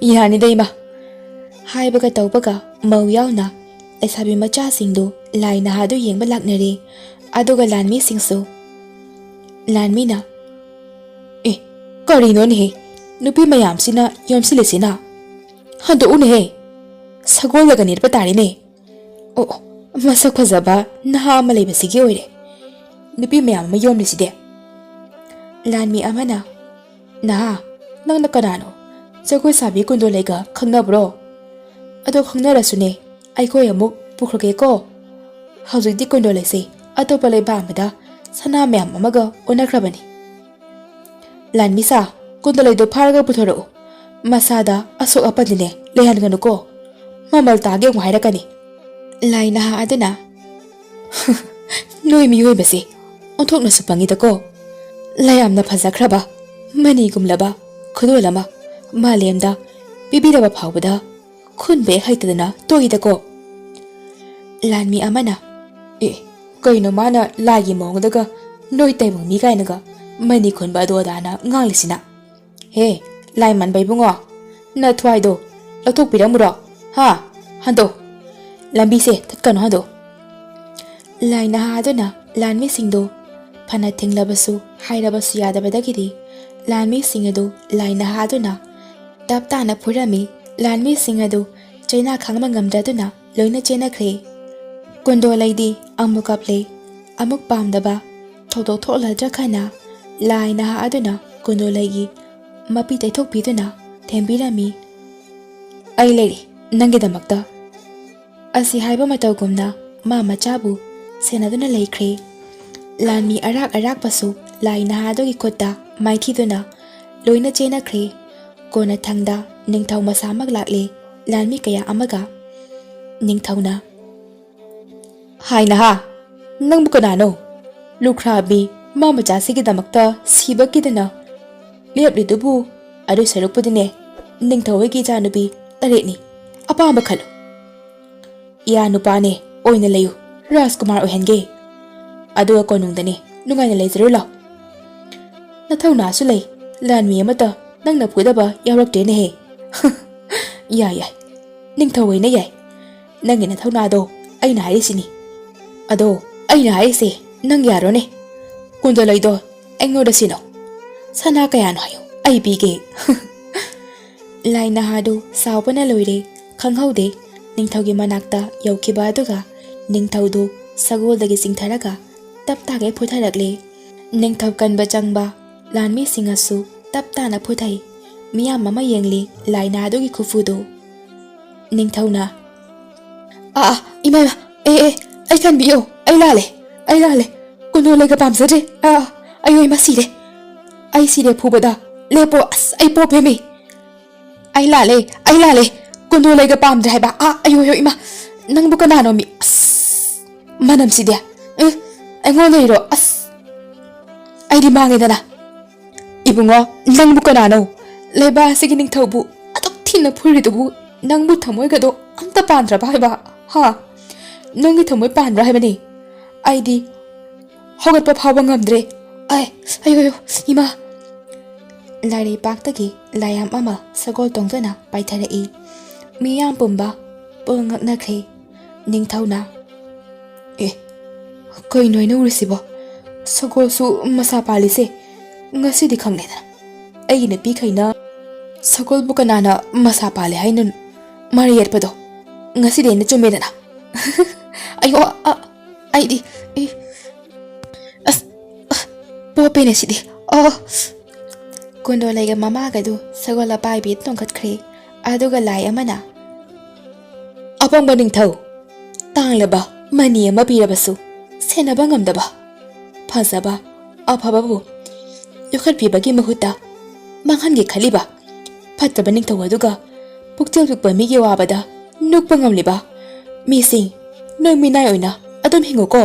ꯌꯥꯅꯤꯗ ꯏꯃꯥ ꯍꯥꯏꯕꯒ ꯇꯧꯕꯒ ꯃꯧ ꯌꯥꯎꯅ ꯂꯩꯁꯥꯕꯤ ꯃꯆꯥꯁꯤꯡꯗꯨ ꯂꯥꯏ ꯅꯍꯥꯗꯨ ꯌꯦꯡꯕ ꯂꯥꯛꯅꯔꯦ꯫ ꯑꯗꯨꯒ ꯂꯥꯟꯃꯤꯁꯤꯡꯁꯨ ꯂꯥꯟꯃꯤꯅ ꯀꯔꯤꯅꯣꯅꯦꯍꯦ ꯅꯨꯄꯤ ꯃꯌꯥꯝꯁꯤꯅ ꯌꯣꯝꯁꯤꯜꯂꯤꯁꯤꯅ? ꯍꯟꯗꯣꯛꯎꯅꯦꯍꯦ, ꯁꯒꯣꯜꯗꯒ ꯅꯦꯠꯄ ꯇꯥꯔꯦꯅꯦ꯫ ꯑꯣ, ꯃꯁꯛ ꯐꯖꯕ ꯅꯍꯥ ꯑꯃ ꯂꯩꯕꯁꯤꯒꯤ ꯑꯣꯏꯔꯦ ꯅꯨꯄꯤ ꯃꯌꯥꯝ ꯑꯃ ꯌꯣꯝꯂꯤꯁꯤꯗꯤ꯫ ꯂꯥꯟꯃꯤ ꯑꯃꯅ ꯅꯍꯥ, ꯅꯪꯅ ꯀꯅꯥꯅꯣ? ꯖꯒꯣꯏ ꯁꯥꯕꯤ ꯀꯨꯟꯗꯣꯂꯩꯒ ꯈꯪꯅꯕ꯭ꯔꯣ? ꯑꯗꯣ ꯈꯪꯅꯔꯁꯨꯅꯦ ꯑꯩꯈꯣꯏ ꯑꯃꯨꯛ ꯄꯨꯈ꯭ꯔꯒꯦꯀꯣ꯫ ꯍꯧꯖꯤꯛꯇꯤ ꯀꯨꯟꯗꯣꯂꯩꯁꯦ ꯑꯇꯣꯞꯄ ꯂꯩꯕꯥꯛ ꯑꯃꯗ ꯁꯅꯥ ꯃꯌꯥꯝ ꯑꯃꯒ ꯑꯣꯟꯅꯈ꯭ꯔꯕꯅꯤ꯫ ꯂꯥꯟꯃꯤꯁꯥ, ꯀꯨꯟꯗꯣꯂꯩꯗꯣ ꯐꯥꯔꯒ ꯄꯨꯊꯣꯔꯛꯎ꯫ ꯃꯁꯥꯗ ꯑꯁꯣꯛ ꯑꯄꯟꯗꯤꯅꯦ ꯂꯩꯍꯟꯒꯅꯨꯀꯣ, ꯃꯃꯜ ꯇꯥꯒꯦ ꯑꯃꯨꯛ ꯍꯥꯏꯔꯛꯀꯅꯤ꯫ ꯂꯥꯏ ꯅꯍꯥ ꯑꯗꯨꯅ ꯅꯣꯏ ꯃꯤꯑꯣꯏꯕꯁꯦ ꯑꯣꯟꯊꯣꯛꯅꯁꯨ ꯄꯪꯉꯤꯗꯀꯣ꯫ ꯌꯥꯝꯅ ꯐꯖꯈ꯭ꯔꯕ ꯃꯅꯤꯒꯨꯝꯂꯕ ꯈꯨꯗꯣꯜ ꯑꯃ ꯃꯥꯂꯦꯝꯗ ꯄꯤꯕꯤꯔꯕ ꯐꯥꯎꯕꯗ ꯈꯨꯟꯕ ꯍꯦꯛ ꯍꯩꯇꯗꯅ ꯇꯣꯛꯏꯗꯀꯣ꯫ ꯂꯥꯟꯃꯤ ꯑꯃꯅ ꯀꯩꯅꯣ ꯃꯥꯅ ꯂꯥꯏꯒꯤ ꯃꯑꯣꯡꯗꯒ ꯅꯣꯏ ꯇꯥꯏꯕꯪ ꯃꯤ ꯀꯥꯏꯅꯒ ꯃꯅꯤ ꯈꯨꯟꯕ ꯑꯗꯨ ꯑꯗꯥꯅ ꯉꯥꯡꯂꯤꯁꯤꯅ? ꯍꯦ ꯂꯥꯏ ꯃꯥꯟꯕ ꯏꯕꯨꯡꯉꯣ, ꯅꯊ꯭ꯋꯥꯏꯗꯣ ꯂꯧꯊꯣꯛꯄꯤꯔꯝꯃꯨꯔꯣ? ꯍꯥ, ꯍꯟꯗꯣ, ꯂꯝꯕꯤꯁꯦ ꯊꯠꯀꯅꯣ ꯍꯟꯗꯣ꯫ ꯂꯥꯏ ꯅꯍꯥ ꯑꯗꯨꯅ ꯂꯥꯟꯃꯤꯁꯤꯡꯗꯨ ꯐꯅ ꯊꯤꯡꯂꯕꯁꯨ ꯍꯥꯏꯔꯕꯁꯨ ꯌꯥꯗꯕꯗꯒꯤꯗꯤ ꯂꯥꯟꯃꯤꯁꯤꯡ ꯑꯗꯨ ꯂꯥꯏ ꯅꯍꯥ ꯑꯗꯨꯅ ꯇꯞ ꯇꯥꯅ ꯐꯨꯔꯝꯃꯤ꯫ ꯂꯥꯟꯃꯤꯁꯤꯡ ꯑꯗꯨ ꯆꯩꯅꯥ ꯈꯥꯡꯕ ꯉꯝꯗ꯭ꯔꯗꯨꯅ ꯂꯣꯏꯅ ꯆꯦꯟꯅꯈ꯭ꯔꯦ꯫ ꯀꯨꯟꯗꯣꯂꯩꯗꯤ ꯑꯃꯨꯛ ꯀꯞꯂꯦ꯫ ꯑꯃꯨꯛ ꯄꯥꯝꯗꯕ ꯊꯧꯗꯣꯛ ꯊꯣꯛꯂꯗ꯭ꯔꯥ ꯈꯟꯅ ꯂꯥꯏ ꯅꯍꯥ ꯑꯗꯨꯅ ꯀꯨꯟꯗꯣꯂꯩꯒꯤ ꯃꯄꯤ ꯇꯩꯊꯣꯛꯄꯤꯗꯨꯅ ꯊꯦꯝꯕꯤꯔꯝꯃꯤ꯫ ꯑꯩ ꯂꯩꯔꯤ ꯅꯪꯒꯤꯗꯃꯛꯇ ꯑꯁꯤ ꯍꯥꯏꯕ ꯃꯇꯧꯒꯨꯝꯅ ꯃꯥ ꯃꯆꯥꯕꯨ ꯁꯦꯟꯅꯗꯨꯅ ꯂꯩꯈ꯭ꯔꯦ꯫ ꯂꯥꯟꯃꯤ ꯑꯔꯥꯛꯄꯁꯨ ꯂꯥꯏ ꯅꯍꯥ ꯑꯗꯨꯒꯤ ꯈꯨꯠꯇ ꯃꯥꯏꯊꯤꯗꯨꯅ ꯂꯣꯏꯅ ꯆꯦꯟꯅꯈ꯭ꯔꯦ꯫ ꯀꯣꯟꯅꯊꯪꯗ ꯅꯤꯡꯊꯧ ꯃꯁꯥꯃꯛ ꯂꯥꯛꯂꯦ ꯂꯥꯟꯃꯤ ꯀꯌꯥ ꯑꯃꯒ꯫ ꯅꯤꯡꯊꯧꯅ ꯍꯥꯏ ꯅꯍꯥ, ꯅꯪꯕꯨ ꯀꯅꯥꯅꯣ? ꯂꯨꯈ꯭ꯔꯥꯕꯤ ꯃꯥ ꯃꯆꯥꯁꯤꯒꯤꯗꯃꯛꯇ ꯁꯤꯕ ꯀꯤꯗꯅ ꯂꯦꯞꯂꯤꯗꯨꯕꯨ ꯑꯗꯨ ꯁꯔꯨꯛꯄꯨꯗꯤꯅꯦ ꯅꯤꯡꯊꯧꯍꯣꯏꯒꯤ ꯏꯆꯥꯅꯨꯄꯤ ꯇꯔꯦꯠꯅꯤ ꯑꯄꯥꯝꯕ ꯈꯜꯂꯨ ꯏꯌꯥ ꯅꯨꯄꯥꯅꯦ ꯑꯣꯏꯅ ꯂꯩꯌꯨ ꯔꯥꯖꯀꯨꯃꯥꯔ ꯑꯣꯏꯍꯟꯒꯦ ꯑꯗꯨꯒ ꯀꯣꯅꯨꯡꯗꯅꯦ ꯅꯨꯡꯉꯥꯏꯅ ꯂꯩꯖꯔꯨ ꯂꯥꯎ ꯅꯊꯧꯅꯥꯁꯨ ꯂꯩ ꯂꯥꯟꯃꯤ ꯑꯃꯠꯇ ꯅꯪꯅ ꯐꯨꯗꯕ ꯌꯥꯎꯔꯛꯇ꯭ꯔꯦꯅꯦꯍꯦ ꯌꯥꯏ ꯌꯥꯏ ꯅꯤꯡꯊꯧꯍꯣꯏꯅ ꯌꯥꯏ ꯅꯪꯒꯤ ꯅꯊꯧꯅꯥꯗꯣ ꯑꯩꯅ ꯍꯥꯏꯔꯤꯁꯤꯅꯤ ꯑꯗꯣ ꯑꯩꯅ ꯍꯥꯏꯔꯤꯁꯦ ꯅꯪ ꯌꯥꯔꯣꯅꯦ ꯀꯨꯟꯗꯣꯂꯩꯗꯣ ꯑꯩꯉꯣꯟꯗ ꯁꯤꯟꯅꯧ ꯁꯅꯥ ꯀꯌꯥꯅꯣ ꯍꯥꯏꯌꯨ ꯑꯩ ꯄꯤꯒꯦ ꯂꯥꯏ ꯅꯍꯥꯗꯨ ꯁꯥꯎꯕꯅ ꯂꯣꯏꯔꯦ ꯈꯪꯍꯧꯗꯦ ꯅꯤꯡꯊꯧꯒꯤ ꯃꯅꯥꯛꯇ ꯌꯧꯈꯤꯕ ꯑꯗꯨꯒ ꯅꯤꯡꯊꯧꯗꯨ ꯁꯒꯣꯜꯗꯒꯤ ꯆꯤꯡꯊꯔꯒ ꯇꯞ ꯇꯥꯒꯩ ꯐꯨꯊꯔꯛꯂꯦ ꯅꯤꯡꯊꯧ ꯀꯟꯕ ꯆꯪꯕ ꯂꯥꯟꯃꯤꯁꯤꯡꯅꯁꯨ ꯇꯞ ꯇꯥꯅ ꯐꯨꯊꯩ ꯃꯤꯌꯥꯝ ꯑꯃ ꯌꯦꯡꯂꯤ ꯂꯥꯏ ꯅꯍꯥꯗꯨꯒꯤ ꯈꯨꯐꯨꯗꯨ ꯅꯤꯡꯊꯧꯅ ꯏꯃꯥ ꯑꯩ ꯀꯟꯕꯤꯌꯨ ꯑꯩ ꯂꯥꯜꯂꯦ ꯀꯨꯟꯗꯣꯂꯩꯒ ꯄꯥꯝꯖꯗ꯭ꯔꯦ ꯑꯩ ꯁꯤꯔꯦ ꯑꯩ ꯁꯤꯔꯦ ꯐꯨꯕꯗ ꯂꯦꯞꯄꯣ ꯑꯁ ꯑꯩ ꯄꯣꯞꯄꯦꯃꯤ ꯑꯩ ꯂꯥꯜꯂꯦ ꯀꯨꯟꯗꯣꯂꯩꯒ ꯄꯥꯝꯗ꯭ꯔꯦ ꯍꯥꯏꯕ ꯑꯌꯣ ꯏꯃꯥ ꯅꯪꯕꯨ ꯀꯅꯥꯅꯣ ꯃꯤ ꯑꯁ ꯃꯅꯝꯁꯤꯗꯤ ꯑꯩꯉꯣꯟꯗ ꯏꯔꯣ ꯑꯁ ꯑꯩꯗꯤ ꯃꯥꯡꯉꯦꯗꯅ 이붕어 ꯅꯪꯕꯨ ꯀꯅꯥꯅꯣ ꯂꯩꯕꯥꯛ ꯑꯁꯤꯒꯤ ꯅꯤꯡꯊꯧꯕꯨ ꯑꯗꯨꯛ ꯊꯤꯅ ꯐꯨꯔꯤꯗꯨꯕꯨ ꯅꯪꯕꯨ ꯊꯃꯣꯏꯒꯗꯣ ꯑꯝꯇ ꯄꯥꯟꯗ꯭ꯔꯕ ꯍꯥꯏꯕ ꯅꯪꯒꯤ ꯊꯃꯣꯏ ꯄꯥꯟꯕ꯭ꯔꯥ ꯍꯥꯏꯕꯅꯤ ꯑꯩꯗꯤ ꯍꯧꯒꯠꯄ ꯐꯥꯎꯕ ꯉꯝꯗ꯭ꯔꯦ ꯑꯌꯣ ꯏꯃꯥ ꯂꯥꯏꯔꯩꯄꯥꯛꯇꯒꯤ ꯂꯥꯏꯌꯥꯝ ꯑꯃ ꯁꯒꯣꯜ ꯇꯣꯡꯗꯨꯅ ꯄꯥꯏꯊꯔꯛꯏ ꯃꯤꯌꯥꯝ ꯄꯨꯝꯕ ꯉꯛꯅꯈ꯭ꯔꯦ ꯅꯤꯡꯊꯧꯅ ꯀꯩꯅꯣ ꯑꯩꯅ ꯎꯔꯤꯁꯤꯕꯣ ꯁꯒꯣꯜꯁꯨ ꯃꯁꯥ ꯄꯥꯜꯂꯤꯁꯦ ngasi di khang ne da ai ne pi khaina sakol bu kanana masa pale hainu mariyat pado ngasi de ne chume da na ayo ai di as po pe ne si di kondolai ga mama ga du sagola pai bi tong khat khre adu ga lai amana apang ba ning thau tang le ba mani ama pi ra basu sena ba ngam da ba phasa ba aphaba bu ꯌꯣꯛꯈꯠꯄꯤꯕꯒꯤ ꯃꯍꯨꯠꯇ ꯃꯥꯡꯍꯟꯒꯦ ꯈꯜꯂꯤꯕ ꯐꯠꯇꯕ ꯅꯤꯡꯊꯧ ꯑꯗꯨꯒ ꯄꯨꯛꯆꯦꯜ ꯄꯤꯛꯄ ꯃꯤꯒꯤ ꯋꯥꯕꯗ ꯅꯣꯛꯄ ꯉꯝꯂꯤꯕ ꯃꯤꯁꯤꯡ ꯅꯣꯏ ꯃꯤꯅꯥꯏ ꯑꯣꯏꯅ ꯑꯗꯨꯝ ꯍꯤꯡꯉꯨꯀꯣ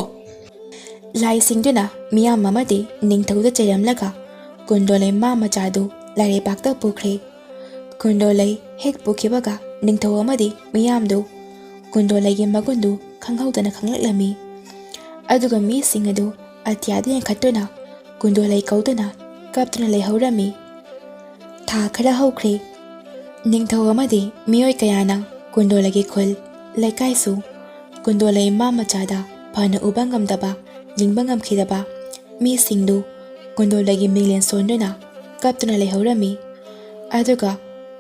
ꯂꯥꯏꯁꯤꯡꯗꯨꯅ ꯃꯤꯌꯥꯝ ꯑꯃꯗꯤ ꯅꯤꯡꯊꯧꯗ ꯆꯩꯔꯝꯂꯒ ꯀꯨꯟꯗꯣꯂꯩ ꯃꯥ ꯃꯆꯥꯗꯨ ꯂꯥꯏꯔꯩꯄꯥꯛꯇ ꯄꯨꯈ꯭ꯔꯦ ꯀꯨꯟꯗꯣꯂꯩ ꯍꯦꯛ ꯄꯨꯈꯤꯕꯒ ꯅꯤꯡꯊꯧ ꯑꯃꯗꯤ ꯃꯤꯌꯥꯝꯗꯨ ꯀꯨꯟꯗꯣꯂꯩꯒꯤ ꯃꯒꯨꯟꯗꯨ ꯈꯪꯍꯧꯗꯅ ꯈꯪꯂꯛꯂꯝꯃꯤ ꯑꯗꯨꯒ ꯃꯤꯁꯤꯡ ꯑꯗꯨ ꯑꯇꯤꯌꯥꯗ ꯌꯦꯡꯈꯠꯇꯨꯅ ꯀꯨꯟꯗꯣꯂꯩ ꯀꯧꯗꯨꯅ ꯀꯞꯇꯨꯅ ꯂꯩꯍꯧꯔꯝꯃꯤ ꯊꯥ ꯈꯔ ꯍꯧꯈ꯭ꯔꯦ ꯅꯤꯡꯊꯧ ꯑꯃꯗꯤ ꯃꯤꯑꯣꯏ ꯀꯌꯥꯅ ꯀꯨꯟꯗꯣꯂꯩꯒꯤ ꯈꯨꯜ ꯂꯩꯀꯥꯏꯁꯨ ꯀꯨꯟꯗꯣꯂꯩ ꯃꯥ ꯃꯆꯥꯗ ꯐꯅ ꯎꯕ ꯉꯝꯗꯕ ꯌꯦꯡꯕ ꯉꯝꯈꯤꯗꯕ ꯃꯤꯁꯤꯡꯗꯨ ꯀꯨꯟꯗꯣꯂꯩꯒꯤ ꯃꯤꯡꯂꯦꯟ ꯁꯣꯟꯗꯨꯅ ꯀꯞꯇꯨꯅ ꯂꯩꯍꯧꯔꯝꯃꯤ ꯑꯗꯨꯒ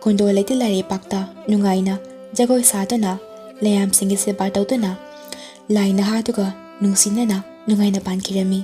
ꯀꯨꯟꯗꯣꯂꯩꯗꯤ ꯂꯥꯏꯔꯩꯄꯥꯛꯇ ꯅꯨꯡꯉꯥꯏꯅ ꯖꯒꯣꯏ ꯁꯥꯗꯨꯅ ꯂꯩꯌꯥꯝꯁꯤꯡꯒꯤ ꯁꯦꯕꯥ ꯇꯧꯗꯨꯅ ꯂꯥꯏ ꯅꯍꯥꯗꯨꯒ ꯅꯨꯡꯁꯤꯅꯅ ꯅꯨꯡꯉꯥꯏꯅ ꯄꯥꯟꯈꯤꯔꯝꯃꯤ